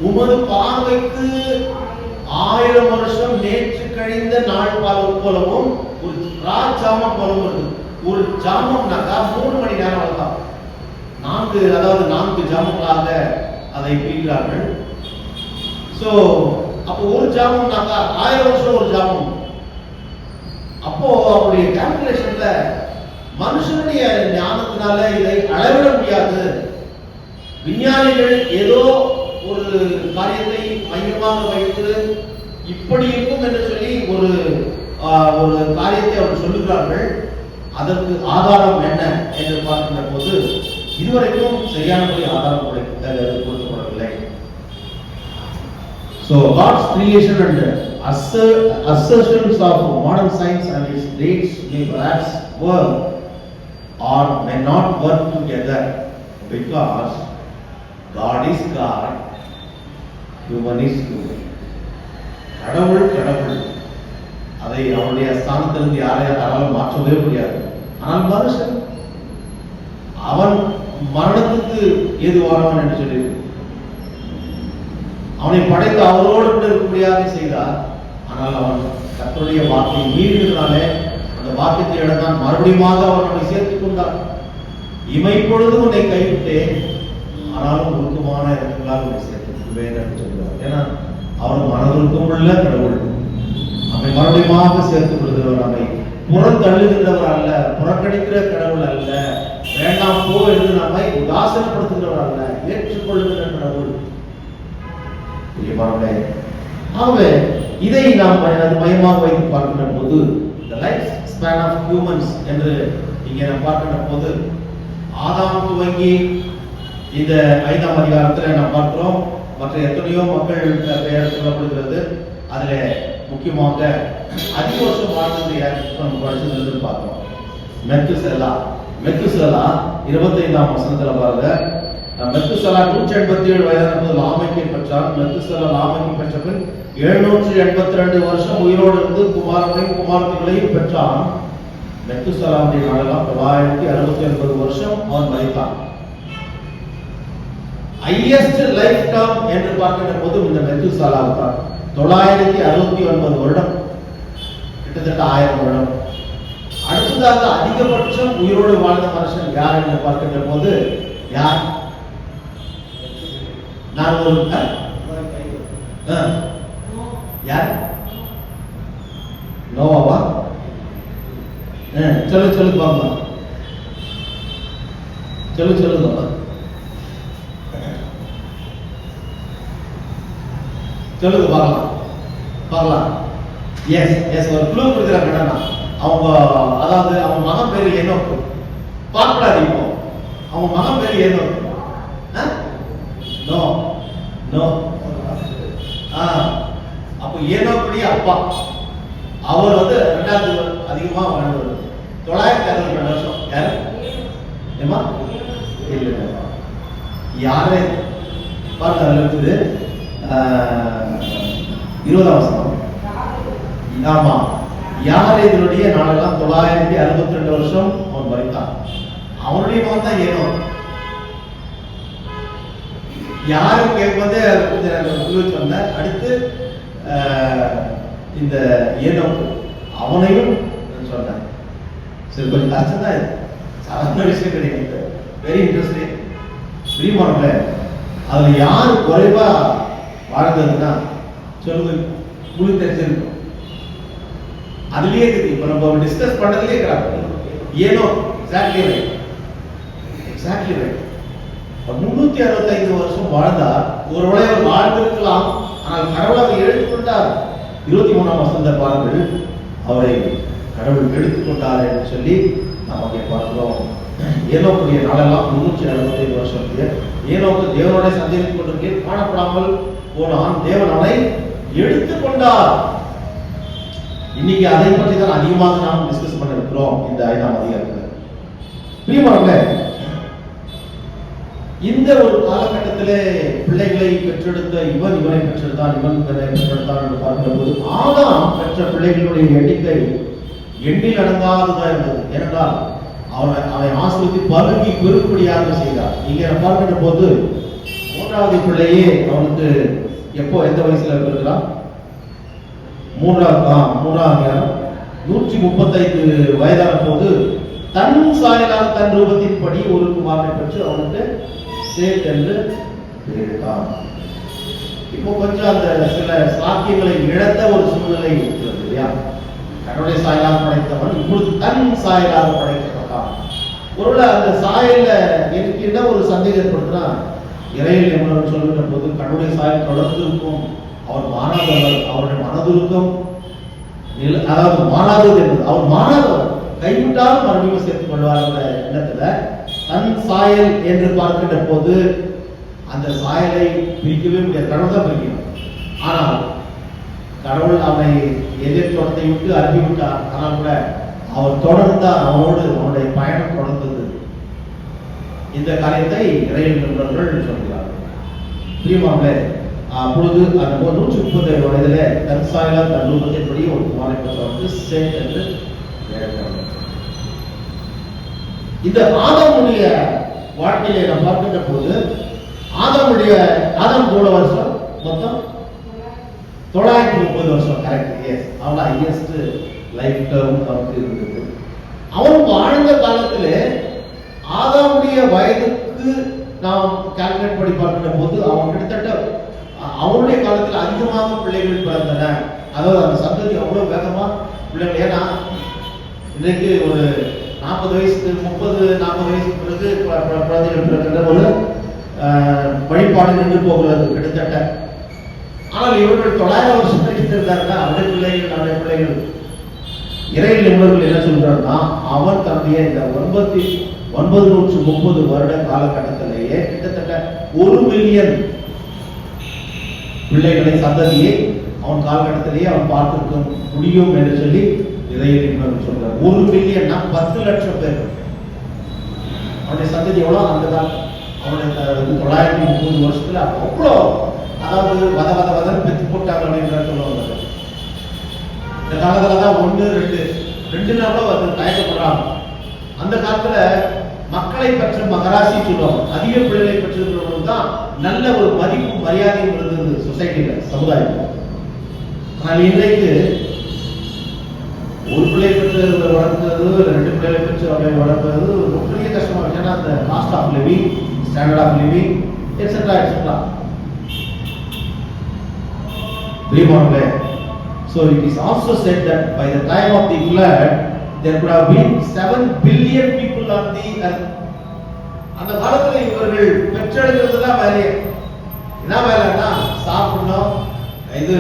உமது பார்வைக்கு 1000 வருஷம் நேற்று கழிந்த நாள் போலவும் ஒரு ராஜாமம் போலவும் இருக்கு. ஒரு ஜாமம்னாக்கா 3 மணி நேரம் தான். 4 ஜாமங்களாக அதை பிரிக்கிறார்கள். சோ அப்போ ஒரு ஜாமம்னாக்கா 1000 வருஷம் ஒரு ஜாமம். அப்போ அவருடைய கால்குலேஷன்ல மனுஷனுடைய ஞானத்தினால இதை அளவிட முடியாது. விஞ்ஞானிகள் ஏதோ ஒரு காரியத்தை மையமாக வைத்து இப்படி இருக்கும் என்று சொல்லி ஒரு காரியத்தை அவர் சொல்லுகிறார்கள். அதற்கு ஆதாரம் என்ன என்று பார்க்கின்ற போது இதுவரைக்கும் சரியானபடி ஆதாரம் கொடுக்கப்படவில்லை. So God's creation and assertions of modern science and its dates may perhaps work or may not work together because God is God, human is human. கடவுள் அதை அவருடைய ஸ்தானத்திலிருந்து யாராலும் மாற்றவே முடியாது. ஆனால் மனுஷன் அவன் மரணத்துக்கு ஏதுவானவன் என்று சொல்லி அவனை படைத்து அவரோடு கூட இருக்கும்படியாக செய்தார். ஆனால் அவன் கர்த்தருடைய வார்த்தையை மீறினாலே அந்த வாக்கியத்தை இடத்தான் மறுபடியும் அவர் நம்மை சேர்த்துக் கொண்டார். இமைப்பொழுதும் உன்னை கைவிட்டேன், ஆனாலும் உருக்கமான இடங்களாக உன்னை சேர்த்துக்குவேன் என்று சொல்கிறார். ஏன்னா அவன் மனதிற்கும் உள்ள கடவுள் நம்மை மறுபடியும் சேர்த்துக் கொள்கிறவர், நம்மை புறந்தள்ளுகின்றவர் அல்ல, புறக்கணிக்கிற கடவுள் அல்ல, வேண்டாம் போ என்று நம்மை உதாசனப்படுத்துகிறவர் அல்ல, ஏற்றுக்கொள்ளுகிற கடவுள். ஆகவே இதை நாம் மையமாக வைத்து பார்க்கின்ற போது the life span of humans என்று இங்கே நாம் பார்க்கின்ற போது ஆதாம் துவங்கி இந்த 5ஆம் அதிகாரத்தில் நாம் பார்க்கிறோம். மற்ற எத்தனையோ மக்கள் பெயர் சொல்லப்படுகிறது. அதுல முக்கியமாக அதிக வருஷம் வாழ்ந்தது நம்ம படிச்சது பார்த்தோம். மெத்துசெலா 25ஆம் வசனத்துல பாருங்க, மெத்துசலா 187 வயதான போது லாமேக்கை பெற்றான். மெத்துசலா லாமேக்கை பெற்ற பின் 782 வருஷம் உயிரோடு இருந்து குமாரனையும் குமாரத்திகளையும் பெற்றான். மெத்துசலாவுடைய நாளெல்லாம் 969 வருஷம் அவன் மரித்தான். ஹையஸ்ட் லைஃப் டேர்ம் என்று பார்க்கின்ற போது இந்த மெத்துசலாவுக்கு தான் 969 வருடம், கிட்டத்தட்ட 1000 வருடம். அடுத்ததாக அதிகபட்சம் உயிரோடு வாழ்ந்த மனுஷன் யார் என்று பார்க்கின்ற போது யார்? நான் ஒரு யார்? நோவாவா? சொல்லு பார்க்கலாம். சொல்லு சொல்லுங்க பார்க்கலாம். எஸ் ஒரு க்ளூ கொடுக்குறாங்க. அவங்க அதாவது அவன் மகன் பேரு ஏனோக்கு. பார்க்கலாது. இப்போ அவன் மகன் பேரு ஏனோக்கு. நோ அப்போ ஏனோக்குடைய அப்பா அவர் வந்து 2வது அதிகமா வாழ்ந்தவர். 962 வருஷம். யாரு? ஏமா இல்ல யாரே பாருங்க. அதுல இருக்குது 20ஆம் வசனம். ஆமா, யாரேதனுடைய நாளெல்லாம் 962 வருஷம் அவன் மரித்தான். அவனுடைய மகன் தான் ஏனோ. யாரும் கேட்பது கொஞ்சம் சொன்ன. அடுத்து இந்த ஏனோக்கு அவனையும் சொன்னேன். சரி, கொஞ்சம் கஷ்டம் தான். இது சாதாரண விஷயம் கிடையாது. Very interesting. பிரியமானவர்களே, அதுல யாரு குறைவா வாழ்ந்ததுன்னா சொல்லுங்க, உங்களுக்கு தெரிஞ்சிருக்கும். அதுலயே இருக்கு. இப்ப நம்ம டிஸ்கஸ் பண்ணதுலயே இருக்கிறாங்க. ஏனோ எக்ஸாக்ட்லி ரைட். 365 வருஷம் வாழ்ந்தார். ஒருவேளை அவர் வாழ்ந்திருக்கலாம், ஆனால் கடவுள் அவரை எடுத்துக்கொண்டார். 23ஆம் வசனத்தை பாருங்கள். அவரை கடவுள் எடுத்துக்கொண்டார் என்று சொல்லி நாம் அங்கே பார்க்கிறோம். ஏனோக்குடைய நாளெல்லாம் 365 வருஷம். ஏனோக்கு தேவனோட சந்தித்துக் கொண்டிருக்கே காணப்படாமல் போனான். தேவன் அவனை எடுத்துக்கொண்டார். இன்னைக்கு அதை பற்றி தான் அதிகமாக நாம் டிஸ்கஸ் பண்ண இருக்கிறோம் இந்த 5ஆம் அதிகாரத்தில். பிரியமானவர்களே, இந்த ஒரு காலகட்டத்திலே பிள்ளைகளை பெற்றெடுத்த இவனை பெற்றெடுத்தான், இவனை பெற்றெடுத்தான் என்று பார்க்கிற போது ஆதாம் பெற்ற பிள்ளைகளுடைய எண்ணிக்கை எண்ணில் அடங்காததா இருந்தது. ஏனென்றால் அவனை ஆசிரியத்தை பருகி பெருப்படியாக செய்தார். இங்கே பார்க்கின்ற போது 3வது பிள்ளையே அவனுக்கு எப்போ எந்த வயசுல இருக்கிறான்? 135 வயதான போது தன் சாயலாக தன் ரூபத்தின்படி ஒரு குமாரனை பெற்று அவனுக்கு சேத் என்று பெயரிட்டான். இப்போ கொஞ்சம் அந்த சில சாக்கியங்களை இழந்த ஒரு சூழ்நிலை இருக்கிறது இல்லையா? கடவுளை சாயலாக படைத்தவன் இப்பொழுது தன் சாயலாக படைக்கப்பட்டான். ஒருவேளை அந்த சாயல்ல எனக்கு என்ன ஒரு சந்தேகம் ஏற்படுத்தினா, இறையில் நிபுணர் சொல்லுகிற போது கடவுளை சாயல் தொடர்ந்து இருக்கும், அவர் மாறாதவர், அவருடைய மனதுருக்கம் அதாவது மாறாதது என்பது அவர் மாறாதவர், கைவிட்டாலும் மறுபடியும் சேர்த்துக் கொள்வார் என்ற எண்ணத்துல தன் சாயல் என்று பார்க்கின்ற போது அந்த சாயலை பிரிக்கவே முடியாது. கடவுள் தான் பிரிக்கணும். ஆனால் கடவுள் அவனை எதிர்த்தோட்டத்தை விட்டு அனுப்பிவிட்டார். ஆனால் கூட அவர் தொடர்ந்தார். அவனோடு அவனுடைய பயணம் தொடர்ந்தது. இந்த காரியத்தை இறையில் நிபுணர்கள் சொல்கிறார்கள். பிரியமானவர்களே, அப்பொழுது அந்த 130 வயதில தன் சாயலால் தன் ரூபத்தின்படி ஒரு குமாரனை பெற்றவனுக்கு சேத் என்று பெயரிட்டார். இந்த ஆதாமுடைய வாழ்க்கையை நாம் பார்க்கின்ற போது ஆதாம் எவ்வளவு வருஷம்? மொத்தம் 930 வருஷம். கரெக்ட். எஸ், அவன் ஹையஸ்ட் லைஃப் டேர்ம் அவனுக்கு இருந்தது. அவன் வாழ்ந்த காலத்திலே ஆதாமுடைய வயதுக்கு நாம் கால்குலேட் பண்ணி பார்க்கின்ற போது அவன் கிட்டத்தட்ட அவனுடைய காலத்தில் அதிகமாக பிள்ளைகள் பிறந்தன. அதாவது அந்த சந்ததி அவ்வளவு வேகமா பிள்ளைகள். ஏன்னா இன்றைக்கு ஒரு 40 வயசுக்கு 30-40 வயசுக்கு பிறகு குழந்தைகள் பிறக்கின்ற ஒரு வழிபாடு நின்று போகிறது கிட்டத்தட்ட. ஆனால் இவர்கள் 900 வருஷம் இருந்தார்கள். அவருடைய பிள்ளைகள் இறையில் நிபுணர்கள் என்ன சொல்றாருன்னா, அவன் தன்னுடைய இந்த 930 வருட காலகட்டத்திலேயே கிட்டத்தட்ட 1 மில்லியன் பிள்ளைகளை சந்ததியை அவன் காலகட்டத்திலேயே அவன் பார்த்திருக்க முடியும் என்று சொல்லி இறையில் நிபுணர்கள் சொல்றார். 1 மில்லியன்னா 10 லட்சம் பேர் அவனுடைய சந்ததி எவ்வளவு அந்த காலம். அவனுடைய 930 வருஷத்துல அவ்வளோ, அதாவது வத பெத்து போட்டாங்க அப்படின்ற சொல்லுவாங்க. இந்த காலத்துலதான் 1 2 நாளும் அது தயக்கப்படுறாங்க. அந்த காலத்துல மக்களை பற்றி மகராசி சொல்லுவாங்க. அதிக பிள்ளைகளை பெற்றிருக்கிறவங்க தான் நல்ல ஒரு மதிப்பு மரியாதையும் இருந்தது சொசைட்டில, சமுதாயத்தில். ஆனால் இன்றைக்கு ஒரு பிள்ளை பெற்று வளர்க்கிறது, 2 பிள்ளைகளை பெற்று அவரை வளர்க்கிறது ரொம்ப பெரிய கஷ்டமா இருக்கு. ஏன்னா அந்த cost of living, standard of living et cetera et cetera. So it is also said that by the time of the flood there could have been 7 billion people on the earth. அந்த காலத்துல இவர்கள் பெற்றெடுக்கிறது தான் வேலையே. என்ன வேலைன்னா சாப்பிடணும், இது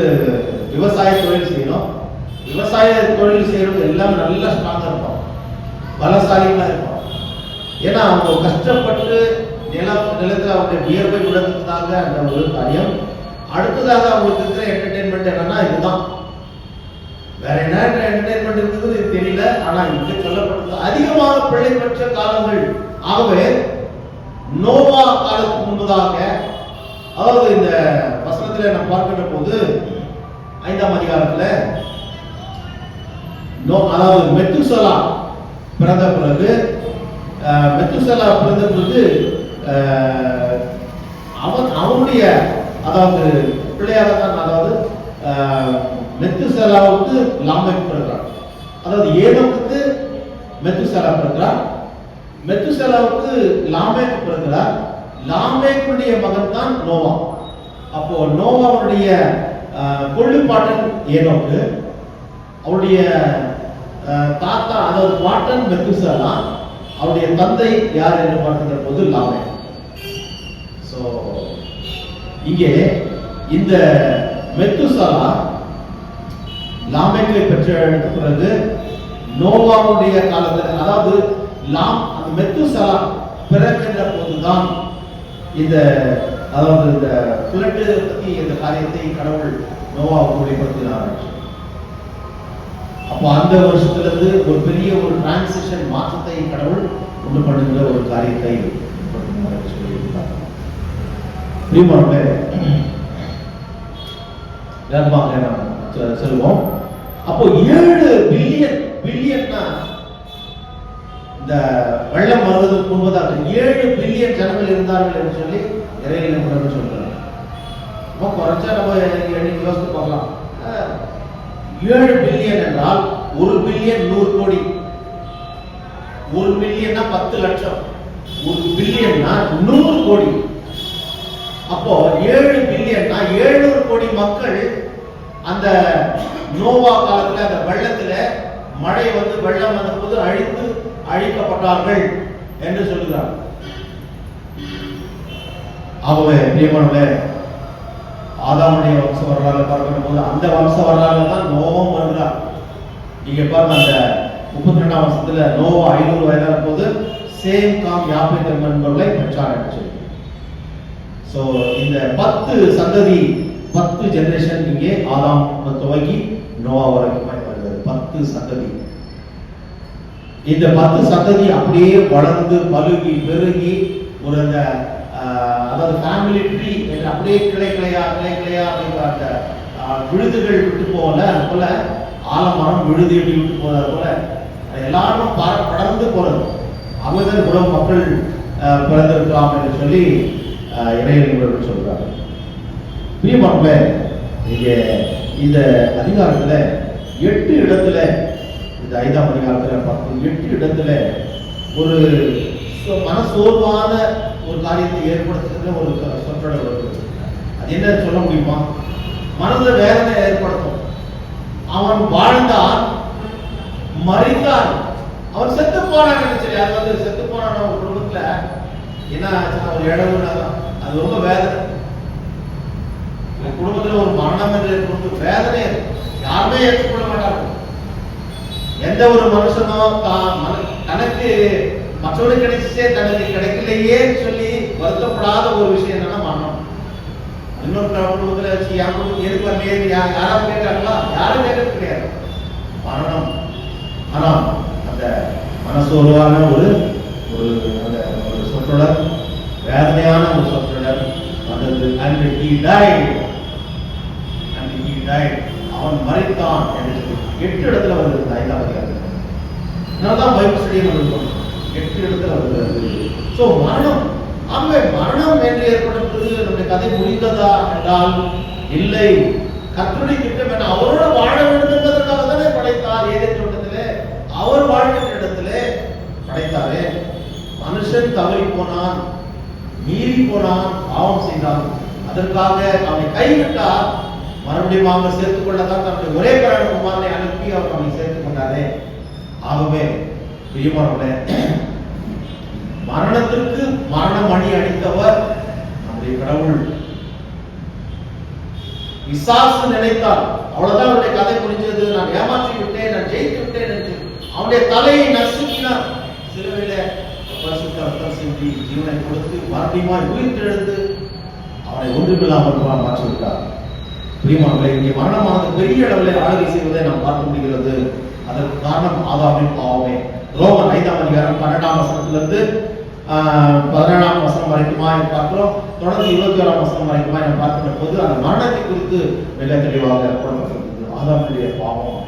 விவசாய தொழில் செய்யணும். விவசாய தொழில் செய்யறது எல்லாம் நல்ல ஸ்ட்ராங்கா இருக்கும், பலசாலிகளா இருக்கும். ஏன்னா அவங்க கஷ்டப்பட்டு நிலத்துல அவங்களுடைய வியர்வை விடுறதுக்காக அந்த ஒரு காரியம். அடுத்ததாக அவங்களுக்கு இருக்கிற என்டர்டைன்மெண்ட் என்னன்னா இதுதான். வேற என்ன என்டர்டைன்மெண்ட் இருக்குது தெரியல. ஆனா இங்க சொல்லப்பட்டது அதிகமாக பிள்ளை பெற்ற காலங்கள். ஆகவே நோவா காலத்துக்கு முன்பதாக, அதாவது இந்த வசனத்துல நம்ம பார்க்கின்ற போது 5ஆம் அதிகாரத்துல அதாவது மெத்துசலா பிறந்த பிறகு அவனுடைய அதாவது பிள்ளையாக தான், அதாவது மெத்துசலாவுக்கு லாமேக் பிறக்கிறான். அதாவது ஏனோக்குக்கு மெத்துசலா பிறக்கிறார், மெத்துசலாவுக்கு லாமேக் பிறக்கிறார். லாமேக்குடைய மகன் தான் நோவா. அப்போ நோவாவுடைய கொள்ளுப்பாட்டன் ஏனோக்கு, அவருடைய தாத்தா அதாவது பாட்டன் மெத்துசலா, அவருடைய தந்தை யார் என்று பார்க்கின்ற போது லாமேக். சோ இங்கே இந்த மெத்துசலா லாமேக்கை பெற்ற பிறகு நோவாவுடைய காலத்தில், அதாவது மெத்துசலா பிறக்கின்ற போதுதான் இந்த அதாவது இந்த ஃப்ளட் பத்தி இந்த காரியத்தை கடவுள் நோவாவுக்கு வெளிப்படுத்தினார். அப்போ அந்த வருஷத்துல இருந்து ஒரு பெரிய ஒரு டிரான்சிஷன் மாற்றத்தை கடவுள் உண்டு பண்ணுகிற ஒரு காரியத்தை சொல்லியிருந்தார். செல்வோம். அப்போ 7 பில்லியன்னா இந்த வெள்ளம் வருவதற்கு முன்பதாக 7 பில்லியன் ஜனங்கள் இருந்தார்கள் என்று சொல்லி இறையில சொல்றாங்க. ரொம்ப குறைச்சா நம்ம எண்ணிக்கை யோசித்து பார்க்கலாம். 7 பில்லியன் என்றால் 1 பில்லியன் 100 கோடி, 1 பில்லியன்னா 10 லட்சம், 1 பில்லியன்னா 100 கோடி. அப்போ 7 பில்லியன்னா 700 கோடி மக்கள் அந்த நோவா காலத்துல அந்த வெள்ளத்துல மழை வந்து வெள்ளம் வந்த போது அழிக்கப்பட்டார்கள் என்று சொல்லுகிறார். ஆகவே பிரியமானவர்களே, ஆதாமுடைய வம்ச வரலாறு பார்க்கிற போது அந்த வம்ச வரலாறு தான் நோவாவும் வருகிறார். நீங்க பாருங்க, அந்த 32ஆம் வருஷத்துல நோவா 500 வயதான போது சேம் காம் யாப்பேத் என்பவர்களை பெற்றார் என்று சொல்லி. சோ இந்த 10 சந்ததி, 10 ஜெனரேஷன் இங்கே ஆதாம் துவங்கி நோவா வரைக்கும் வருகிறது. 10 சந்ததி. இந்த 10 சந்ததி அப்படியே வளர்ந்து பலுகி பெருகி ஒரு அந்த அதாவது ஃபேமிலி ட்ரீ என்று அப்படியே கிளை கிளையா அந்த விழுதுகள் விட்டு போகல, அது போல ஆலமரம் விழுது எப்படி விட்டு போறது போல எல்லாரும் படர்ந்து போறது. அவர்கள் கூட மக்கள் பிறந்திருக்கலாம் என்று சொல்லி இறையர்கள் சொல்றாங்க. பிரியமானவர்களே, இங்க இந்த அதிகாரத்துல 8 இடத்துல, இந்த 5ஆம் அதிகாரத்துல 8 இடத்துல ஒரு மனசோர்வான ஒரு காரியத்தை ஏற்படுத்துகிற ஒரு சொற்றொடர் வருது. அது என்ன சொல்ல முடியுமா? மனத வேதனை ஏற்படுத்தும். அவன் வாழ்ந்தான், மறித்தான், அவன் செத்து போனான் நினைச்சது. அது வந்து செத்து போனான் ஒரு குடும்பத்துல என்ன ஆச்சுன்னா ஒரு இடவுனா அது ரொம்ப வேதனை. குடும்பத்துல ஒரு மரணம் என்று ஏற்படுத்தும் வேதனை யாருமே ஏற்றுக்கொள்ள மாட்டார்கள். எந்த ஒரு மனுஷனும் தனக்கு மற்றவர்கள் கிடைச்சே தனக்கு கிடைக்கலையே சொல்லி வருத்தப்படாத ஒரு விஷயம் என்னன்னா மரணம். இன்னொரு குடும்பத்துல எதுக்கு யாராவது கேட்கறாங்களா? யாரும் கேட்கறது கிடையாது, மரணம். ஆனா அந்த மனசோர்வான ஒரு சொற்றொடர் வேதனையான ஒரு சொற்றொடர் வந்தது. And he died. And he died. அவன் மரித்தான் என்று 8 இடத்துல வந்தது 5ஆம் அதிகாரத்தில். அதனால்தான் பைபிள் ஸ்டடி நடக்கும் 8 இடத்துல வருகிறது. சோ மரணம், ஆகவே மரணம் என்று ஏற்பட்டது நம்முடைய கதை முடிந்ததா என்றால் இல்லை. கர்த்தருடைய திட்டம் என்ன? அவரோட வாழ வேண்டும் என்பதற்காக தானே படைத்தார். ஏதேன் தோட்டத்திலே அவர் வாழ்கின்ற இடத்திலே படைத்தாரே. மனுஷன் தவறி போனான், மீறி போனான், பாவம் செய்தான். அதற்காக அவனை கைவிட்டார். மறுபடியும் அவங்க சேர்த்துக் கொள்ளதான் தன்னுடைய ஒரே பேரான குமாரனை அனுப்பி அவர் அவனை சேர்த்துக் கொண்டாரே. ஆகவே பிரியமானவர்களே, மரணத்திற்கு மரண மணி அடித்தவர் நம்முடைய கடவுள். பிசாசு நினைத்தார், அவ்வளவுதான் அவருடைய கதை முடிஞ்சது, நான் ஏமாற்றி விட்டேன், நான் ஜெயித்து விட்டேன் என்று அவனுடைய தலையை நசுக்கினார். சிலுவையிலே பரிசுத்த ரத்தம் சிந்தி ஜீவனை கொடுத்து மறுபடியும் உயிர்த்தெழுந்து அவனை ஒன்றுமில்லாமல் மாற்றி விட்டார். பிரியமானவர்களே, இங்கே மரணமானது பெரிய அளவில் ஆளுகை செய்வதை நாம் பார்க்க முடிகிறது. அதற்கு காரணம் ஆதாமின் பாவமே. ரோமர் 5ஆம் அதிகாரம் 12ஆம் வசனத்திலிருந்து 17ஆம் வசனம் வரைக்குமாய் பார்க்கிறோம். தொடர்ந்து 21ஆம் வசனம் வரைக்குமாய் நாம் பார்க்கிற போது அந்த மரணத்தை குறித்து மிக தெளிவாக கூறப்பட்டிருக்கிறது. ஆதாமுடைய பாவம்.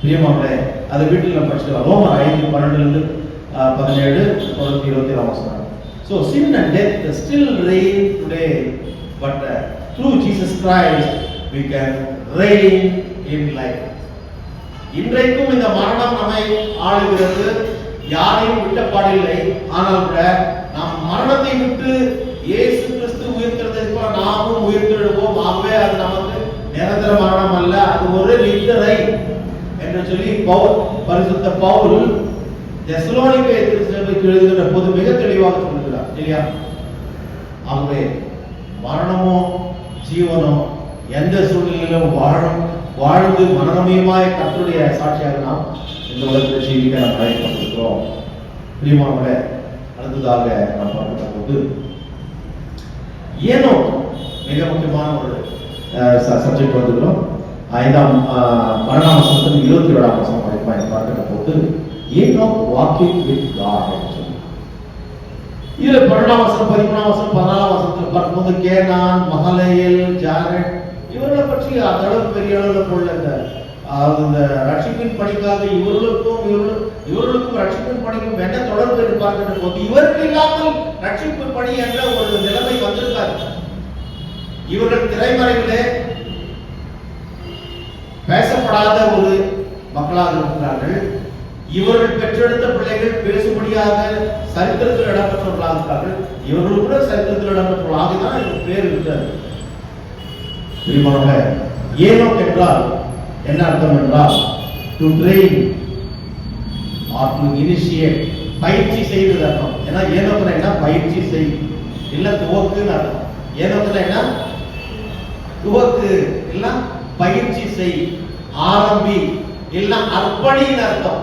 பிரியமானவர்களே, அதை வீட்டில் நம்ம படிச்சுக்கலாம். ரோமர் 5:12 17 தொடர்ந்து 21ஆம் வசனம். So sin and death still reign today, but through Jesus Christ we can reign in life. இன்றைக்கும் இந்த மரணம் நம்மை ஆளுகிறது, யாரையும் விட்டப்பாடில்லை. ஆனால் கூட நாம் மரணத்தை விட்டு இயேசு கிறிஸ்து உயிர்த்தெழுந்ததை போல நாமும் உயிர்த்தெழுவோம். ஆகவே அது நமக்கு நிரந்தர மரணம் அல்ல, அது ஒரு நித்திரை என்று சொல்லி பரிசுத்த பவுல் தெசலோனிக்கே திருச்சபைக்கு எழுதுகிற போது மிக தெளிவாக சொல்லுகிறார் இல்லையா? ஆகவே மரணமோ ஜீவனோ எந்த சூழ்நிலையிலும் வாழ்ந்து மனரமியமாய் கர்த்தருடைய சாட்சியாக நாம் இந்த உலகத்தில் ஜீவிக்க நாம் அழைக்கப்பட்டிருக்கிறோம். பிரியமானவர்களே, அடுத்ததாக நாம் பார்க்கிற போது ஏனோ மிக முக்கியமான ஒரு சப்ஜெக்ட் வந்துக்கிறோம். 12ஆம் வசனத்தில் 27ஆம் வசனம் வரைக்கும் பார்க்கிற போது ஏனோ வாக்கிங் வித் காட் என்று சொல்லி இதுல 12ஆம் வசனம் 13ஆம் வசனம் 14ஆம் வசனத்தில் பார்க்கும்போது கேனான், மகலேயேல், ஜாரட் இவர்களை பற்றி அந்த அளவுக்கு பெரிய அளவில் கொள்ள இந்த ரட்சிப்பின் பணிக்காக இவர்களுக்கும் ரட்சிப்பின் பணிக்கும் என்ன தொடர்பு என்று பார்க்கின்ற போது இவருக்கு இல்லாமல் ரட்சிப்பின் பணி என்ற ஒரு நிலைமை வந்திருக்காரு. இவர்கள் திரைமறைவிலே பேசப்படாத ஒரு மக்களாக இருக்கிறார்கள். இவர்கள் பெற்றெடுத்த பிள்ளைகள் பேசும்படியாக சரித்திரத்தில் இடம்பெற்றவர்களாக இருக்கிறார்கள். இவர்கள் கூட சரித்திரத்தில் இடம்பெற்றவர்களாக தான் இவருக்கு பேர் இருக்கிறது. ஏனோக் என்றால் என்ன அர்த்தம் என்றால் to train or to initiate, பயிற்சி செய்வது அர்த்தம். ஏன்னா ஏனோக்னா என்ன? பயிற்சி செய், இல்ல துவக்குன்னு அர்த்தம். ஏனோக்னா என்ன? துவக்கு, இல்ல பயிற்சி செய், ஆரம்பி, இல்ல அர்ப்பணின்னு அர்த்தம்.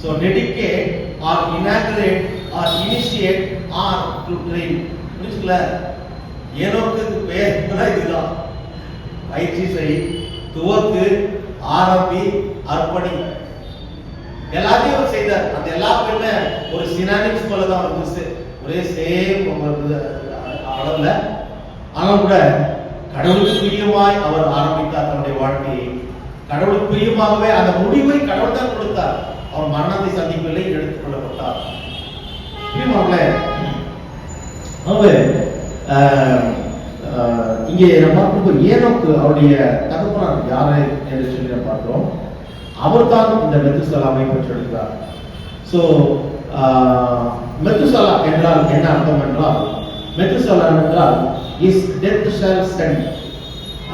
So dedicate or inaugurate or initiate or to train. புரியுதுல? ஏனோக்கு பேர் இதுதான். பயிற்சி செய், துவக்கு, ஆரம்பி, அர்ப்பணி, எல்லாத்தையும் செய்தார். அந்த எல்லா பேருமே ஒரு சினானிம்ஸ் போல தான் வந்து ஒரே சேம் அளவுல. ஆனால் கூட கடவுளுக்கு பிரியமாய் அவர் ஆரம்பித்தார் தன்னுடைய வாழ்க்கையை. கடவுளுக்கு பிரியமாகவே அந்த முடிவை கடவுள் தான் கொடுத்தார். அவர் மரணத்தை சந்திக்கவில்லை, எடுத்துக் கொள்ளப்பட்டார். பிரியமானவர்களே, இங்கே நம்ம பார்க்கும்போது ஏனோக்கு அவருடைய தகப்பனார் யாரை என்று சொல்லி நம்ம பார்க்கிறோம். அவர் தான் இந்த மெத்துசலாமை பெற்றெடுக்கிறார். ஸோ மெத்துசலா என்றால் என்ன அர்த்தம் என்றால், மெத்துசலா என்றால் இஸ் டெத் ஷால் ஸ்டண்ட்,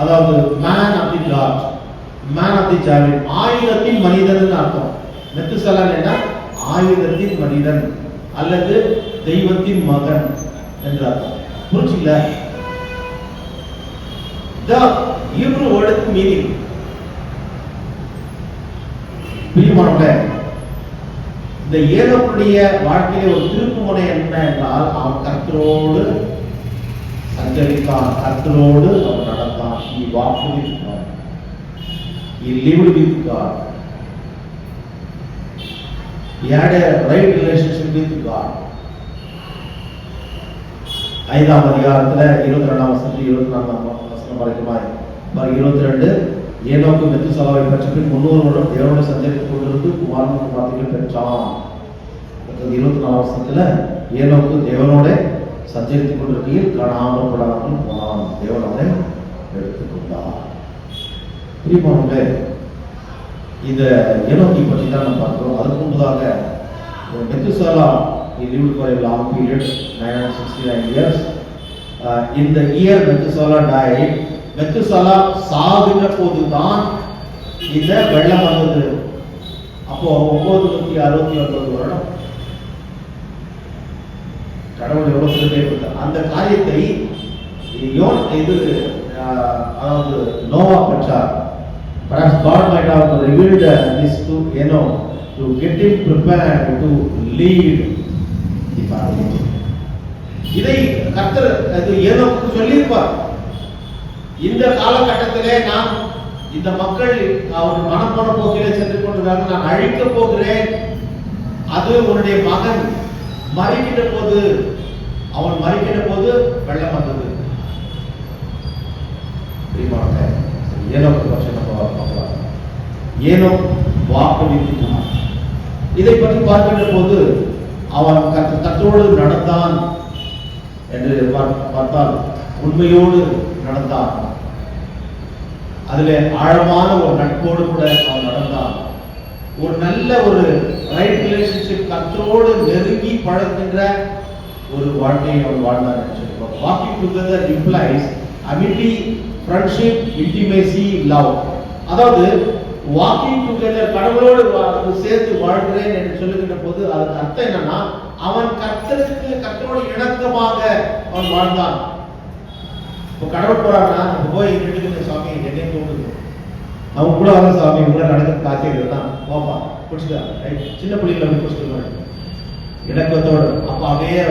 அதாவது man of the god, man of the javelin, ஆயுதத்தின் மனிதன் அர்த்தம். மெத்துசலா என்ன? ஆயுதத்தின் மனிதன் அல்லது தெய்வத்தின் மகன் என்று அர்த்தம். புரிஞ்சுங்கள? The Hebrew word meaning. பிரியமானவர்களே, இந்த ஏனோக்குடைய வாழ்க்கையில ஒரு திருப்புமுனை என்ன என்றால், அவன் கர்த்தரோடு சஞ்சரித்தான், கர்த்தரோடு அவன் நடந்தான். He walked with God. He lived with God. He had a right relationship with God. 5ஆம் அதிகாரத்துல 22ஆம் வசனத்தில் 24ஆம் வசனம் வரைக்குமாய் 22 ஏனோக்கு மெத்துசலாவை பெற்ற பின் 300 வருடம் தேவனோடு சஞ்சரித்துக் கொண்டிருந்து குமாரன் குமார்த்திகள் பெற்றான். 24ஆம் வசனத்துல ஏனோக்கு தேவனோட சஞ்சரித்துக் கொண்டிருக்கையில் காணாமல் படாமல் போனான், தேவனோட எடுத்துக்கொண்டார். பிரியமானவர்களே, இந்த ஏனோக்கை பற்றி தான் நம்ம பார்க்கிறோம். அதுக்கு முன்பதாக Methuselah he lived for a long period, 969 years. In the year Methuselah died, Methuselah சாகிற போதுதான் இந்த வெள்ளம் வந்தது. அப்போ 969 வருடம். கடவுள் எவ்வளவு சிறப்பு அந்த காரியத்தை அதாவது நோவா பெற்றார். Perhaps God might have revealed this to to get him prepared to lead the family. இதை கர்த்தர் ஏனோக்கு சொல்லியிருப்பார். இந்த காலகட்டத்திலே நான் இந்த மக்கள் அவர் மனப்போன போக்கிலே சென்று கொண்டிருக்காங்க, நான் அழிக்க போகிறேன். அது உன்னுடைய மகன் மறிக்கின்ற போது, அவன் மறிக்கின்ற போது வெள்ளம் வந்தது. ஏனோக்கு பற்றி நம்ம பார்க்கலாம். ஏனோக் வாக்குறுதினார். இதை பற்றி பார்க்கின்ற போது அவன் கர்த்தரோடு நடந்தான் என்று பார்த்தால் உண்மையோடு நடந்தான். அதிலே ஆழமான ஒரு நட்போடு கூட அவன் நடந்தான். ஒரு நல்ல ஒரு ரைட் ரிலேஷன்ஷிப், கர்த்தரோடு நெருங்கி பழகுகின்ற ஒரு வாழ்க்கையை அவன் வாழ்ந்தான் என்று சொல்லுவோம். Walking together implies Amity, friendship, intimacy, love. அதாவது வாக்கிங் டுகெதர், கடவுளோடு சேர்த்து வாழ்கிறேன் என்று சொல்லுகின்ற போது அதுக்கு அர்த்தம் என்னன்னா, அவன் கர்த்தரோடு இணக்கமாக அவன் வாழ்ந்தான். இப்போ கடவுள் போறாங்கன்னா, போய் வீட்டுக்கு சாமி என்னையே தோணுது, அவங்க கூட வர சாமி உங்களை நடக்கிற காசு தான் போப்பா பிடிச்சிதா, சின்ன பிள்ளைங்களை வந்து பிடிச்சிருக்காங்க இணக்கத்தோடு. அப்போ அப்படியே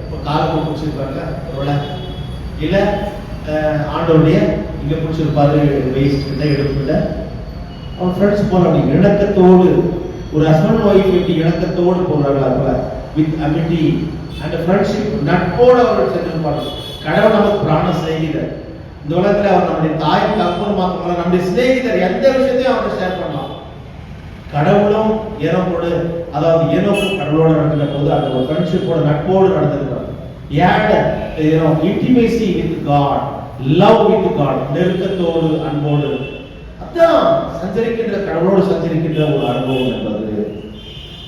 இப்போ காலத்தை பிடிச்சிருப்பாங்க ஒருவேளை, இல்லை ஆண்டோடைய இங்கே பிடிச்சிருப்பாரு வேஸ்ட் கிட்ட எடுப்புல அவன் ஃப்ரெண்ட்ஸ் போன அப்படி இணக்கத்தோடு, ஒரு ஹஸ்பண்ட் ஒய்ஃப் எப்படி இணக்கத்தோடு போறாங்களா போல, வித் அமிட்டி அண்ட் ஃப்ரெண்ட்ஷிப், நட்போடு அவர்கள் சென்றிருப்பார்கள். கடவுள் நமக்கு பிராண சிநேகிதர். இந்த உலகத்தில் அவர் நம்முடைய தாய் தகப்பன் மாத்திரம் நம்முடைய சிநேகிதர். எந்த விஷயத்தையும் அவரை ஷேர் பண்ணலாம். கடவுளும் ஏனோக்கோடு, அதாவது ஏனோக்கும் கடவுளோடு நடக்கிற போது அந்த ஒரு ஃப்ரெண்ட்ஷிப்போட நட்போடு நடந்திருக்கிறார். Intimacy with God, love with God, நெருக்கத்தோடு அன்போடு. அதான் சஞ்சரிக்கின்ற கடவுளோடு சஞ்சரிக்கின்ற ஒரு அனுபவம் என்பது.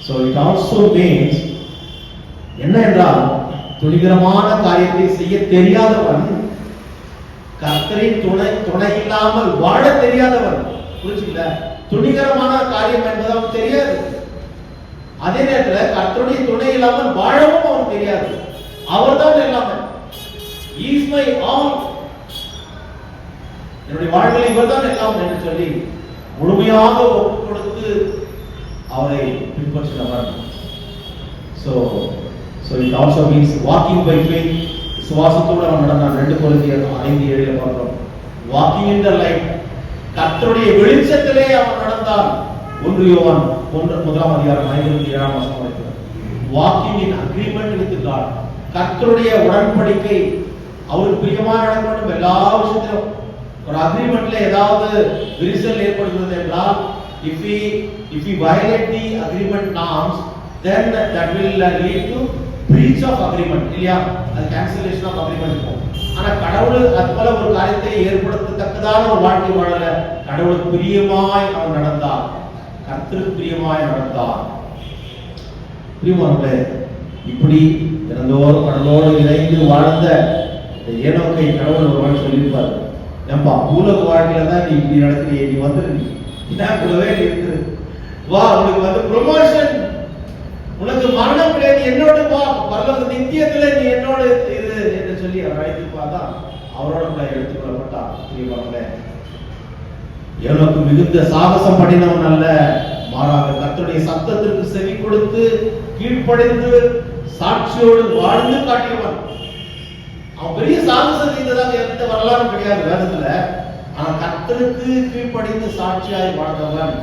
So it also means என்ன என்றால், துணிகரமான காரியத்தை செய்ய தெரியாதவன், கர்த்தரின் துணை இல்லாமல் வாழ தெரியாதவன். புரிஞ்சுக்கல, துணிகரமான காரியம் என்பது அவன் தெரியாது. அதே நேரத்தில் கர்த்தருடைய துணை இல்லாமல் வாழவும் அவன் தெரியாது. அவர்தான் எல்லாமே. இஸ் மை ஆல், என்னுடைய வாழ்வில் இவர்தான் எல்லாம் என்று சொல்லி முழுமையாக ஒப்பு கொடுத்து அவரை பின்பற்றினவன். So it also means walking by faith. சுவாசத்தோடு அவன் நடந்தான். 2 கொரிந்தியர் 5:7 பார்க்கிறோம். வாக்கிங் இன் தி லைட், கர்த்தருடைய வெளிச்சத்திலே அவன் நடந்தான். 1 யோவான் 1ஆம் அதிகாரம் 5-7 வசனம் வரைக்கும். Walking in agreement with God, கர்த்தருடைய உடன்படிக்கை, அவருக்கு பிரியமாக நடக்க வேண்டும். எல்லா விஷயத்திலும் ஒரு அக்ரிமெண்ட்ல ஏதாவது விரிசல் ஏற்படுகிறது என்றால், if we violate the agreement norms, then that will lead to breach of agreement. இல்லையா, அது cancellation of agreement இருக்கும். ஆனா கடவுள் அதுபோல ஒரு காரியத்தை ஏற்படுத்தத்தக்கதான ஒரு வாழ்க்கை வாழல. கடவுளுக்கு பிரியமாய் அவன் நடந்தான், கர்த்தருக்கு பிரியமாய் நடந்தான். பிரியமானவர்களே, இப்படி தினந்தோறும் கடவுளோடு இணைந்து வாழ்ந்த ஏனோக்கை கடவுள் ஒரு நாள் சொல்லியிருப்பார், ஏன்பா பூலோக வாழ்க்கையில தான் நீ இப்படி நடக்கிறீ, நீ வந்துரு, என்ன கூடவே இருக்கு, வா உனக்கு வந்து ப்ரொமோஷன், உனக்கு மரணம் கிடையாது, என்னோட வா பரலோக நித்தியத்துல நீ என்னோட இது என்று சொல்லி அவர் அழைத்து தான் அவரோட கூட எடுத்துக்கொள்ளப்பட்டார். பிரியமானவர்களே, ஏனோக்கு மிகுந்த சாகசம் பண்ணினவன் அல்ல, மாறாக கர்த்தருடைய சத்தத்திற்கு செவி கொடுத்து கீழ்ப்படிந்து சாட்சியோடு வாழ்ந்து காட்டியவன். அவன் பெரிய சாகசம் செய்ததாக எந்த வரலாறும் கிடையாது வேதத்துல. ஆனா கர்த்தருக்கு கீழ்ப்படிந்து சாட்சியாய் வாழ்ந்தவன்.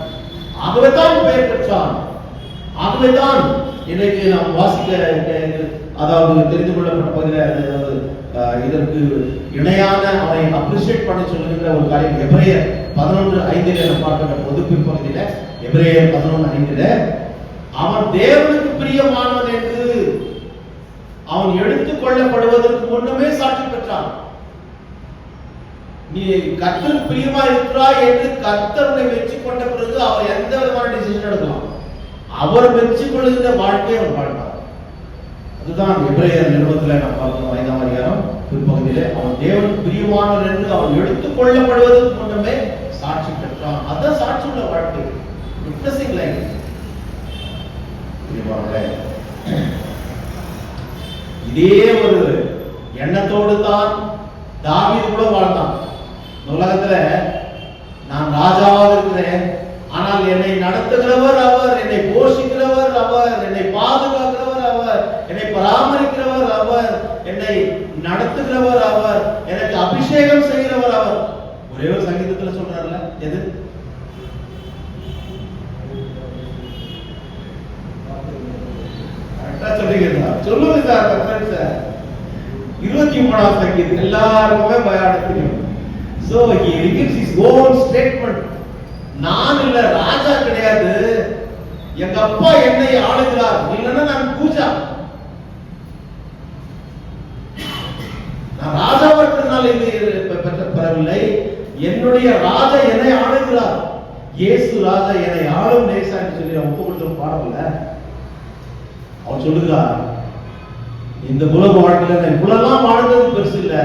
ஆகவேதான் பெயர் பெற்றான். ஆகவேதான் இன்றைக்கு நாம் வாசிக்க அதாவது தெரிந்து கொள்ளப்பட்ட பகுதியில் அதாவது இதற்கு இணையான அவரை அப்ரிஷியேட் பண்ண சொல்லுகின்ற ஒரு காரியம் எபிரேயர் 11:5 நம்ம பார்க்கிற பொதுப்பு பகுதியில் எபிரேயர் 11:5 அவன் தேவனுக்கு பிரியமானவன் என்று அவன் எடுத்துக் கொள்ளப்படுவதற்கு முன்னமே சாட்சி பெற்றான். நீ கர்த்தருக்கு பிரியமா இருக்கிறாய் என்று கர்த்தரை வெற்றி கொண்ட பிறகு அவர் எந்த விதமான டிசிஷன் எடுக்கலாம். அவர் வெற்றி கொள்கின்ற வாழ்க்கையை அவர் வாழ்ந்தார். அதுதான் எபிரேயர் நிருபத்தில் நாம் பார்க்கிறோம் 5ஆம் அதிகாரம் பிற்பகுதியிலே அவன் தேவனுக்கு பிரியமானவர் என்று அவன் எடுத்துக் கொள்ளப்படுவதற்கு முன்னமே சாட்சி பெற்றான். அதான் சாட்சி உள்ள வாழ்க்கை. Witnessing life. இதே ஒரு எண்ணத்தோடு தான் தாவீது கூட வாழ்ந்தான். உலகத்துல நான் ராஜாவாக இருக்கிறேன், ஆனால் என்னை நடத்துகிறவர் அவர், என்னை போஷிக்கிறவர் அவர், என்னை பாதுகாக்கிறவர் அவர், என்னை பராமரிக்கிறவர் அவர், என்னை நடத்துகிறவர் அவர், எனக்கு அபிஷேகம் செய்கிறவர் அவர். ஒரே ஒரு சங்கீதத்துல சொல்றாருல, எது சொல்லுங்க சார். 23ஆம் சங்கீதம் எல்லாருக்குமே பயானத்துக்கு. So he repeats his own statement. நான் இல்ல, ராஜா கிடையாது, எங்க அப்பா என்னை ஆளுகிறார், இல்லைன்னா நான் பூஜா. நான் ராஜாவா இருக்கிறதுனால இது பெறவில்லை, என்னுடைய ராஜா என்னை ஆளுகிறார். இயேசு ராஜா என்னை ஆளும் நேசா என்று சொல்லி ஒப்பு கொடுத்த பாடம் இல்ல. அவர் சொல்லுகிறார், இந்த உலக வாழ்க்கையில நான் இவ்வளவு வாழ்ந்தது பெருசு இல்ல.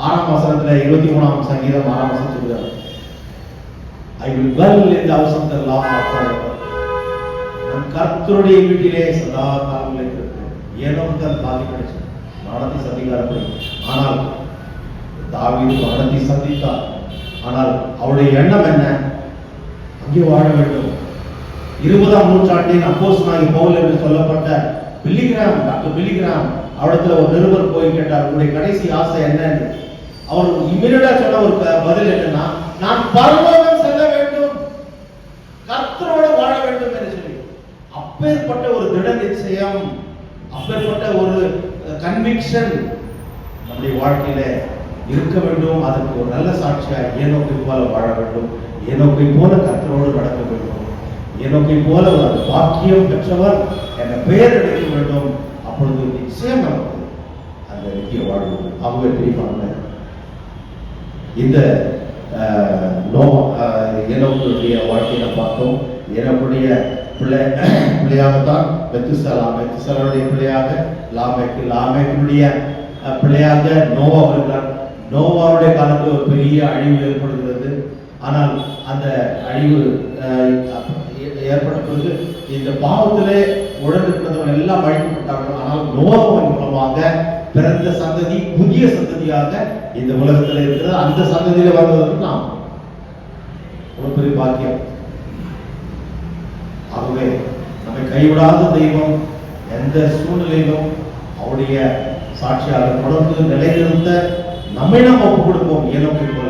6ஆம் வசனத்துல 23ஆம் சங்கீதம் 6ஆம் வசனம் சொல்லுகிறார், I will dwell in the house of the Lord forever. நான் கர்த்தருடைய வீட்டிலே சதா காலம் நிலைத்திருப்பேன். ஏனோக்கு பாதி கிடைச்சு மரணத்தை சந்திக்காரப்படி. ஆனால் தாவீது மரணத்தை சந்தித்தார். ஆனால் அவருடைய எண்ணம் என்ன? அங்கே வாழ வேண்டும். 20ஆம் நூற்றாண்டின் அப்போஸ்தலனாகிய பவுல் என்று சொல்லப்பட்ட பில்லிகிராம், டாக்டர் பில்லிகிராம் அவரிடத்துல ஒரு நிருபர் போய் கேட்டார், உங்களுடைய கடைசி ஆசை என்னன்னு. அவர் இமிடியேட்டா சொன்ன ஒரு பதில் என்னன்னா, நான் பரலோகம் செல்ல வேண்டும், கர்த்தரோடு வாழ வேண்டும் என்று சொல்லி. அப்பேற்பட்ட ஒரு திட நிச்சயம், அப்பேற்பட்ட ஒரு கன்விக்ஷன் நம்முடைய வாழ்க்கையில இருக்க வேண்டும். அதுக்கு ஒரு நல்ல சாட்சியா ஏனோக்கை போல வாழ வேண்டும், ஏனோக்கை போல கர்த்தரோடு நடக்க வேண்டும், ஏனோக்கை போல ஒரு பாக்கியம் பெற்றவர் என்ற பெயர் எடுக்க வேண்டும். அப்பொழுது நிச்சயம் நமக்கு அந்த நித்திய வாழ்வு. ஆகவே தெரியுமாங்க, இந்த ஏனோக்குடைய வாழ்க்கையில பார்த்தோம். ஏனோக்குடைய பிள்ளையாகத்தான் மெத்துசலாவுடைய பிள்ளையாக லாமேக்குடைய பிள்ளையாக நோவா வருகிறார். நோவாவுடைய காலத்தில் ஒரு பெரிய அழிவு ஏற்படுகிறது. ஆனால் அந்த அழிவு ஏற்பட்ட பிறகு இந்த பாவத்திலே உடனிருக்கிறவர்கள் எல்லாம் அழிக்கப்பட்டார்கள். ஆனால் நோவாவின் மூலமாக பிறந்த சந்ததி புதிய சந்ததியாக இந்த உலகத்தில் இருக்கிறது. அந்த சந்ததியில வருவதற்கு நாம் ஒரு பெரிய பாக்கியம். ஆகவே நம்மை கைவிடாத தெய்வம் எந்த சூழ்நிலையிலும் அவருடைய சாட்சியாக தொடர்ந்து நிலைநிறுத்த நம்மை நாம் ஒப்புக் கொடுப்போம். ஏனோக்கை போல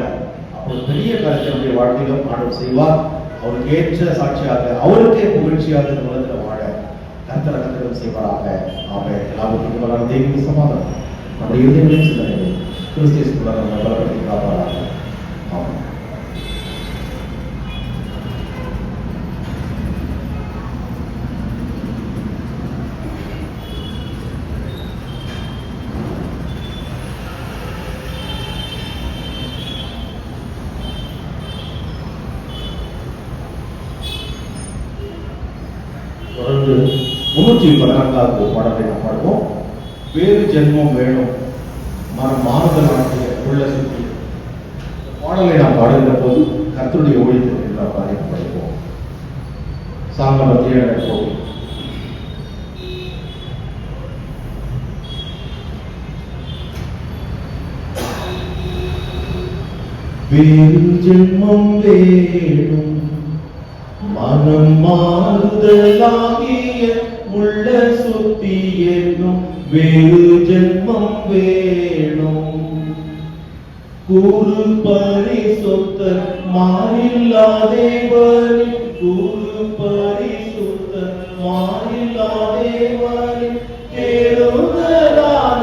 அப்பொழுது பெரிய கருத்தை நம்முடைய வாழ்க்கையிலும் ஆண்டவர் செய்வார். அவருக்கு ஏற்ற சாட்சியாக, அவருக்கே புகழ்ச்சியாக இந்த உலகத்தில் வாழ கர்த்தர் அனுகிரகம் செய்வாராக. ஆமென். எல்லாவற்றுக்கும் வளர தெய்வீக சமாதானம் நம்முடைய இதயங்களின் சிந்தனைகளை கிறிஸ்துவுக்குள்ள நம்ம பலப்படுத்தி காப்பாராக. ஆமென். தொடர்ந்து 314வது பாடலை நாம் பாடுவோம். வேறு ஜென்மம் வேணும் மாறுதல் ஆகிய உள்ள சுற்றி. பாடலை நாம் பாடுகிற போது கர்த்தருடைய ஊழியத்திற்கு நாம் காரியம் படிப்போம். சாங்க மத்திய போகும். வேறு ஜென்மம் வேணும் மனம் மாறுதலாகிய உள்ள சுத்தி என்னும் வேறு ஜென்மம் வேணும். கூறு பரிசுத்தர் மாறில்லாதேவரின் கூறு பரிசுத்தர் மாறில்லாதேவரின் கேளுதலான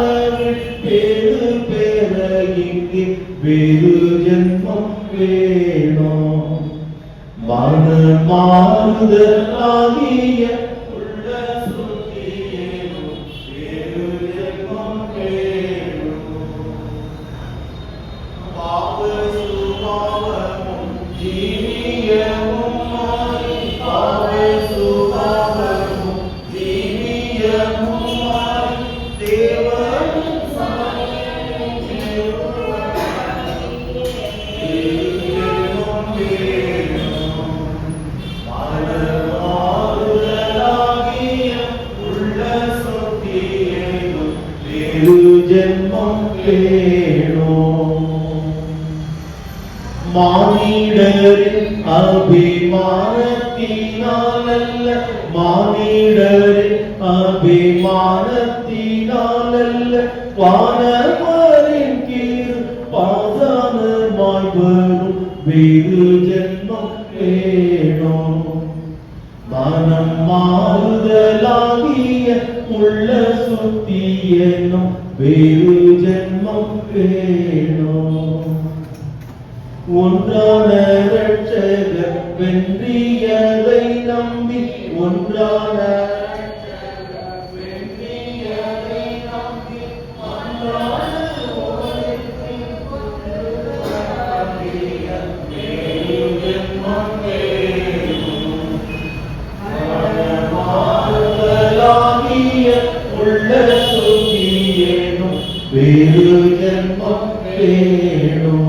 பேரு பேர இங்கே வேறு ஜென்மம் வேணும். மன மாறுதலாகிய உள்ள சுத்தியேனும் வேறு ஜென்மம் வேணும். பாவ சுபாவமும் ஜீவியமும் மாறி பாவ சுபாவமும் ஜீவியமும் மாறி தேவனின் சாயலில் ஜென்மம் வேணும். மன மாறுதலாகிய உள்ள சுத்தியேனும் வேறு ஜென்மம் வேணும். மானிடரின் அபிமானத்தினாலல்ல மானிடரின் அபிமானத்தினாலல்ல வானவரின் கீழ் பாதாளமாய் வரும் வேறு ஜென்மம் வேணும். மனம் மாறுதலாகிய உள்ள சுத்தி என்னும் வேறு ஜென்மம் வேணும். ஒன்றான இரட்சகர் வென்றியதை நம்பி ஒன்றான இரட்சகர் வென்றியதை நம்பி ஒன்றான ஓரிடத்தில் கொண்டுவராகிய வேறு ஜென்மம் வேணும். மாறுதலாகிய உள்ள சுத்தி என்னும் வேறு ஜென்மம் வேணும்.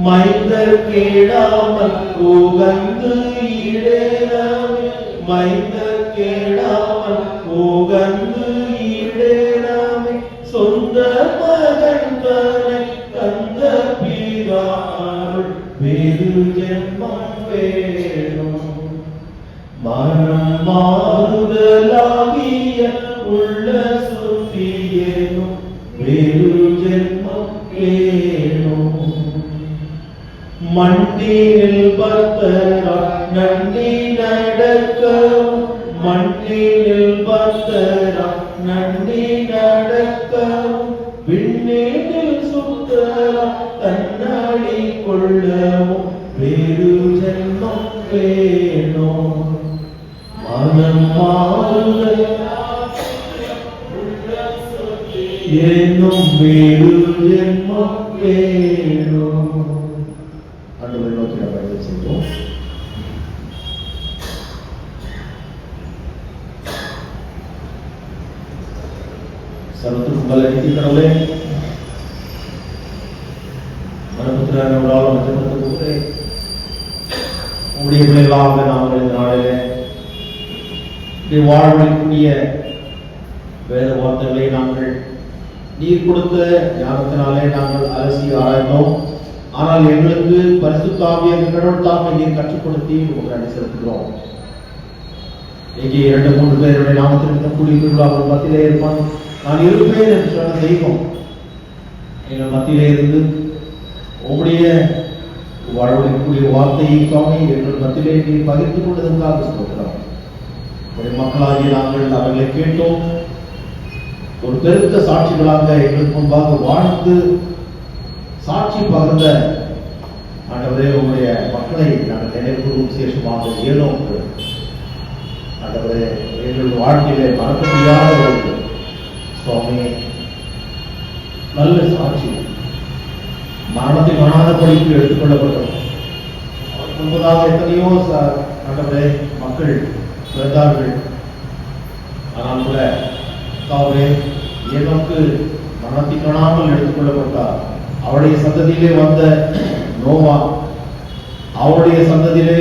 மைந்தர் கேடாமல் உகந்து ஈடேறவே மைந்தர் கேடாமல் உகந்து ஈடேறவே சொந்த மகன் தன்னை தந்த பிதாருள் வேறு ஜென்மம் வேணும். மனம் மாறுதலாகிய உள்ள சுத்தி ஏனும் வேறு ஜென்மம் வேணும். மண்ணில் பக்தராய் நன்னி நடக்கவும் மண்ணில் பக்தராய் நன்னி நடக்கவும் விண்ணில் சுத்தராய் தன்னாடி கொள்ளவும் வேறு ஜென்மம் வேணும். மனம் என்னும் வேறு ஜென்மம் வேணும். ஆண்டவரை நோக்கி நாம் வேலை செய்வோம். சர்வத்துக்கும் வல்ல நித்திய கடவுளே, மனபுத்திரன் நம்மளால் மற்றவர்களுக்கு உங்களுடைய பிள்ளைகளாக நாங்கள் இந்த நாளிலே வாழ்விற்குரிய வேத வார்த்தைகளை நாங்கள் நீர் கொடுத்த ஞானத்தினாலே நாங்கள் அலசி ஆராய்ந்தோம். ஆனால் எங்களுக்கு பரிசுத்த ஆவியை கடவுள் தாமே நீர் கற்றுக் கொடுத்து உங்களுக்கு நன்றி செலுத்துகிறோம். இங்கே 2-3 பேருடைய நாமத்திற்கு கூடியிருக்கிறோம். அவர் மத்தியிலே இருப்பான். நான் இருப்பேன் என்று சொன்ன தெய்வம் எங்கள் மத்தியிலே இருந்து உங்களுடைய வாழ்வழிக்கூடிய வார்த்தையை சுவாமி எங்கள் மத்தியிலே நீர் பகிர்ந்து கொண்டதற்காக சொல்கிறோம். உடைய மக்களாகிய நாங்கள் அவர்களை கேட்டோம். ஒரு பெருத்த சாட்சிகளாக எங்களுக்கு முன்பாக வாழ்ந்து சாட்சி பகிர்ந்த ஆண்டவரே உங்களுடைய மக்களை நாங்கள் நினைவு விசேஷமாக ஏனோம். ஆண்டவரே எங்கள் வாழ்க்கையிலே மறக்க முடியாத ஒரு சுவாமி நல்ல சாட்சி மரணத்தை காணாதபடிக்கு எடுத்துக்கொள்ளப்பட்டோம். முன்பதாக எத்தனையோ ஆண்டவரே மக்கள் பிறந்தார்கள். ஆனால் கூட தாவே ஏனோக்கு மரணத்தை காணாமல் எடுத்துக்கொள்ளப்பட்டார். அவருடைய சந்ததியிலே வந்த நோவா, அவருடைய சந்ததியிலே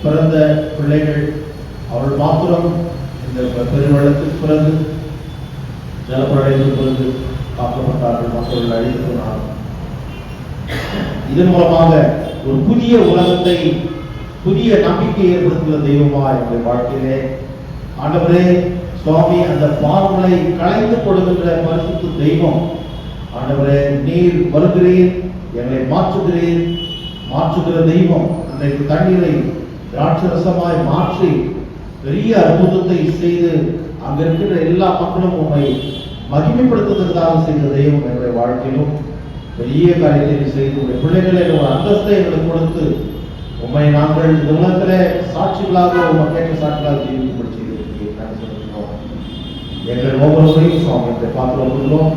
பிறந்த பிள்ளைகள் அவள் மாத்திரம் இந்த பெருவெள்ளத்துக்கு பிறகு ஜலப்பிரளயத்துக்கு பிறகு காக்கப்பட்டார்கள். மக்கள் அழித்து போனார்கள். இதன் மூலமாக ஒரு புதிய உலகத்தை புதிய நம்பிக்கை ஏற்படுத்துகிற தெய்வமா எங்களுடைய வாழ்க்கையிலே ஆண்டவரே சுவாமி அந்த பாவங்களை களைந்து கொடுக்கின்ற பரிசுத்த தெய்வம். ஆண்டவரே நீர் வருகிறீர், எங்களை மாற்றுகிற தெய்வம். அன்றைக்கு தண்ணீரை திராட்சரசமாய் மாற்றி பெரிய அற்புதத்தை செய்து அங்க இருக்கிற எல்லா மக்களும் உண்மை மகிமைப்படுத்துவதற்காக செய்த தெய்வம் என்னுடைய வாழ்க்கையிலும் பெரிய காரியத்தை செய்து உடைய பிள்ளைகளை ஒரு அந்தஸ்தை எங்களுக்கு கொடுத்து உண்மை நாங்கள் இந்த உலகத்திலே சாட்சிகளாக மக்கேற்ற சாட்சிகளாக ஜீவிக்கும்படி செய்திருக்கிறோம். எங்கள் ஒவ்வொருவரையும் சுவாமி பார்த்து வருகிறோம்.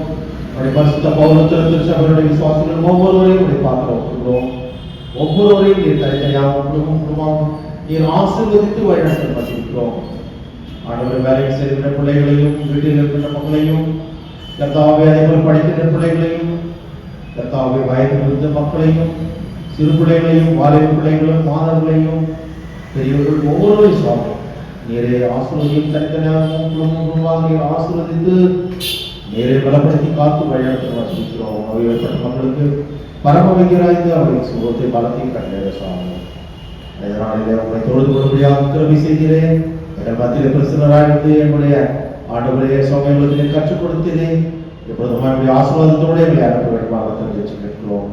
பரிசுத்த பவுல் திருச்சபையுடைய விசுவாசிகள் ஒவ்வொருவரையும் பார்த்து வருகிறோம். ஒவ்வொருவரையும் நீர் தனித்தனியாக குடும்பம் நீர் ஆசீர்வதித்து வழிநடத்த வசிக்கிறோம். ஆண்டவர் வேலை செய்கின்ற பிள்ளைகளையும் வீட்டில் இருக்கின்ற மக்களையும் கர்த்தாவே அதேபோல் படிக்கின்ற பிள்ளைகளையும் கர்த்தாவே வயது மக்களையும் சிறு பிள்ளைகளையும் வாலிப பிள்ளைகளும் மாணவர்களையும் பெரியவர்கள் ஒவ்வொருவரையும் சுவாமி நீரை ஆசீர்வதியும் தனித்தனியாக குடும்பமாக நீர் ஆசீர்வதித்து நீரை பலப்படுத்தி காத்து வழிநடத்த வசிக்கிறோம். நோய்வாய்ப்பட்ட மக்களுக்கு பரம வைக்கிறாய்ந்து அவரின் சுகத்தை பலத்தையும் கண்டேற சுவாமி. இதனாலே உங்களை தொழுது கொள்ளும்படியாக கிருபை செய்கிறேன். எங்கள் மத்தியில் பிரசன்னராயிருந்து என்னுடைய ஆண்டவரே சுவாமிகளுக்கு கற்றுக் கொடுத்தேன். எப்பொழுதும் என்னுடைய ஆசீர்வாதத்தோடு எங்களை அனுப்ப வேண்டுமாக தெரிவித்து கேட்கிறோம்.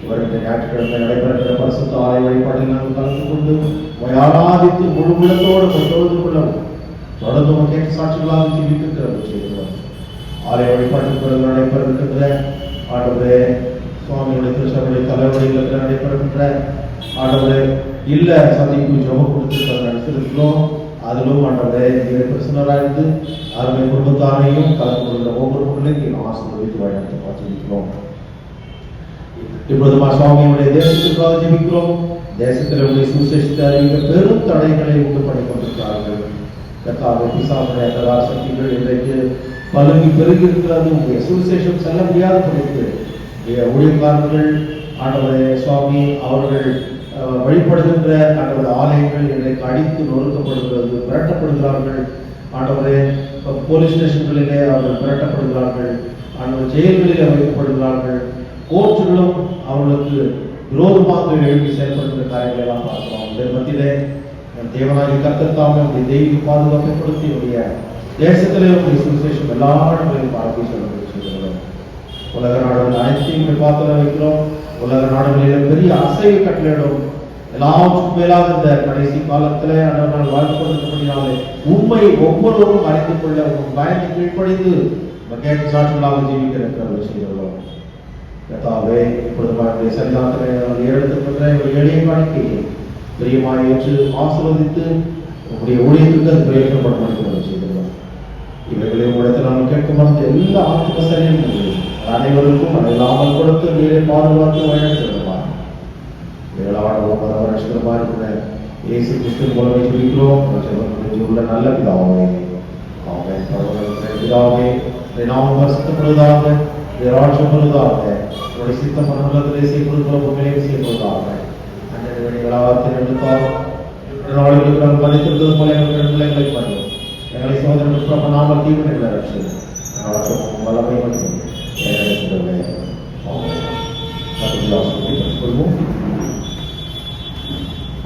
இவருடைய ஞாயிற்றுக்கிழமை நடைபெறுகிற பரிசுத்த ஆலய வழிபாட்டில் நாங்கள் கலந்து கொண்டு ஆராதித்து முழு உள்ளத்தோடு தொழுது கொள்ளவும் தொடர்ந்து கேட்டு சாட்சிகளாக ஜீவிக்க கிருபை செய்கிறோம். ஆலய வழிபாட்டுக்கு நடைபெறுகின்ற ஆண்டவரே சுவாமியுடைய திருச்சபையுடைய தலைவலிகளுக்கு நடைபெறுகின்ற ஆண்டவரே இல்ல சந்திப்பு ஜெப கொடுத்து நடத்திருக்கிறோம். அதிலும் ஆண்டவரே நீரை பிரசன்னராயிருந்து அருமை குடும்பத்தாரையும் கலந்து கொள்கிற ஒவ்வொரு மக்களையும் நீங்கள் ஆசீர்வதித்து வழிநடத்தி பார்த்திருக்கிறோம். இப்பொழுது சுவாமியுடைய தேசத்திற்காக ஜெபிக்கிறோம். தேசத்தில் உடைய சுவிசேஷத்தை அறிவிக்க பெரும் தடைகளை உண்டு பண்ணி கொண்டிருக்கிறார்கள். கர்த்தாவே பிசாசுடைய கலா சக்திகள் இன்றைக்கு பலங்கி பெருகி இருக்கிறது. உங்களுடைய சுவிசேஷம் செல்ல முடியாத படித்து ஊழியக்காரர்கள் ஆண்டவரே சுவாமி அவர்கள் வழிபடுகின்ற ஆண்டவரது ஆலயங்கள் இன்றைக்கு அடித்து நொறுக்கப்படுகிறது, மிரட்டப்படுகிறார்கள். ஆண்டவரே போலீஸ் ஸ்டேஷன்களிலே அவர்கள் மிரட்டப்படுகிறார்கள். ஆண்டவர் ஜெயில்களிலே வைக்கப்படுகிறார்கள். கோர்ட்டுகளும் அவர்களுக்கு விரோதமாக எழுப்பி செயல்படுகிற காரியங்களை எல்லாம் பார்க்கிறோம். இதன் மத்தியிலே தேவனாகி கர்த்தத்தாமே உடைய தெய்வீக பாதுகாப்பை கொடுத்து உடைய தேசத்திலே உடைய சுவிசேஷம் எல்லா இடங்களையும் பார்த்து சொல்லுகிறோம். உலக நாடுகள் அனைத்தையும் பார்த்து வைக்கிறோம். உலக நாடுகளில் பெரிய அசைவு கட்டளையிடும். எல்லாவற்றுக்கும் மேலாக இந்த கடைசி காலத்திலே ஆண்டவரால் வாழ்க்கப்படுத்தினாலே உண்மை ஒவ்வொருவரும் அறிந்து கொள்ள பயனை கீழ்ப்படிந்து கேட்டு சாட்சிகளாக ஜீவிக்கிற கருவை செய்துள்ளோம். கர்த்தாவே இப்பொழுது சரிதானத்திலே எடுத்துக்கொண்ட ஒரு எளிய காணிக்கையை பிரியமாக ஏற்று ஆசீர்வதித்து உங்களுடைய ஊழியத்துக்கு அது பிரயோஜனப்படும் செய்துள்ளோம். இவைகளை உங்களிடத்தில் நாம் கேட்கும் எல்லா ஆத்ம சரியும் அனைவருக்கும் அதை இல்லாமல் கொடுத்து நீரை பாதுகாத்து வழிநடத்திடுவார். ரட்சகரமாக இருக்கிற இயேசு கிறிஸ்துவின் மூலமே ஜெபிக்கிறோம். உள்ள நல்ல பிதாவே, ஆமென். பிதாவே, நாமம் பரிசுத்தப்படுவதாக, ராஜ்யம் வருவதாக, உங்களுடைய சித்தம் மனதிலே செய்யப்படுவதாக, உண்மையிலே செய்யப்படுவதாக. நாடுகளுக்கு நாம் மதித்திருந்தது போல எங்கள் பிள்ளைகளை பண்ணுவோம். எங்களை சோதனை நாமல் தீவிர ரட்சகம் வல்லமை மற்றும்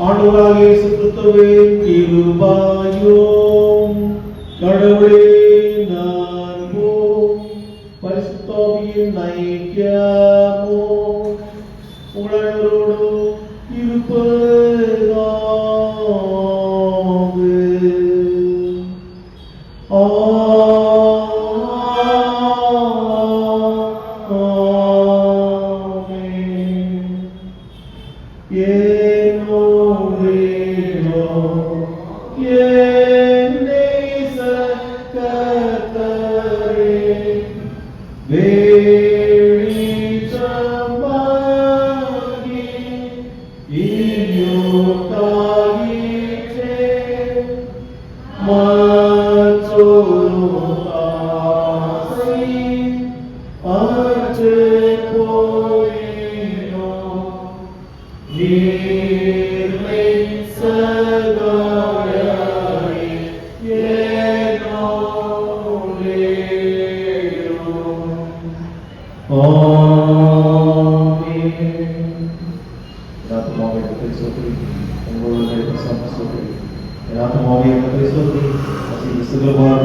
ஆண்டவராகிய இயேசு கிறிஸ்துவே கிருபையும் கடவுளே அன்பும் பரிசுத்த ஆவியின் ஐக்கியமும் உங்களோடு இருப்பதாக. Masih di sebelah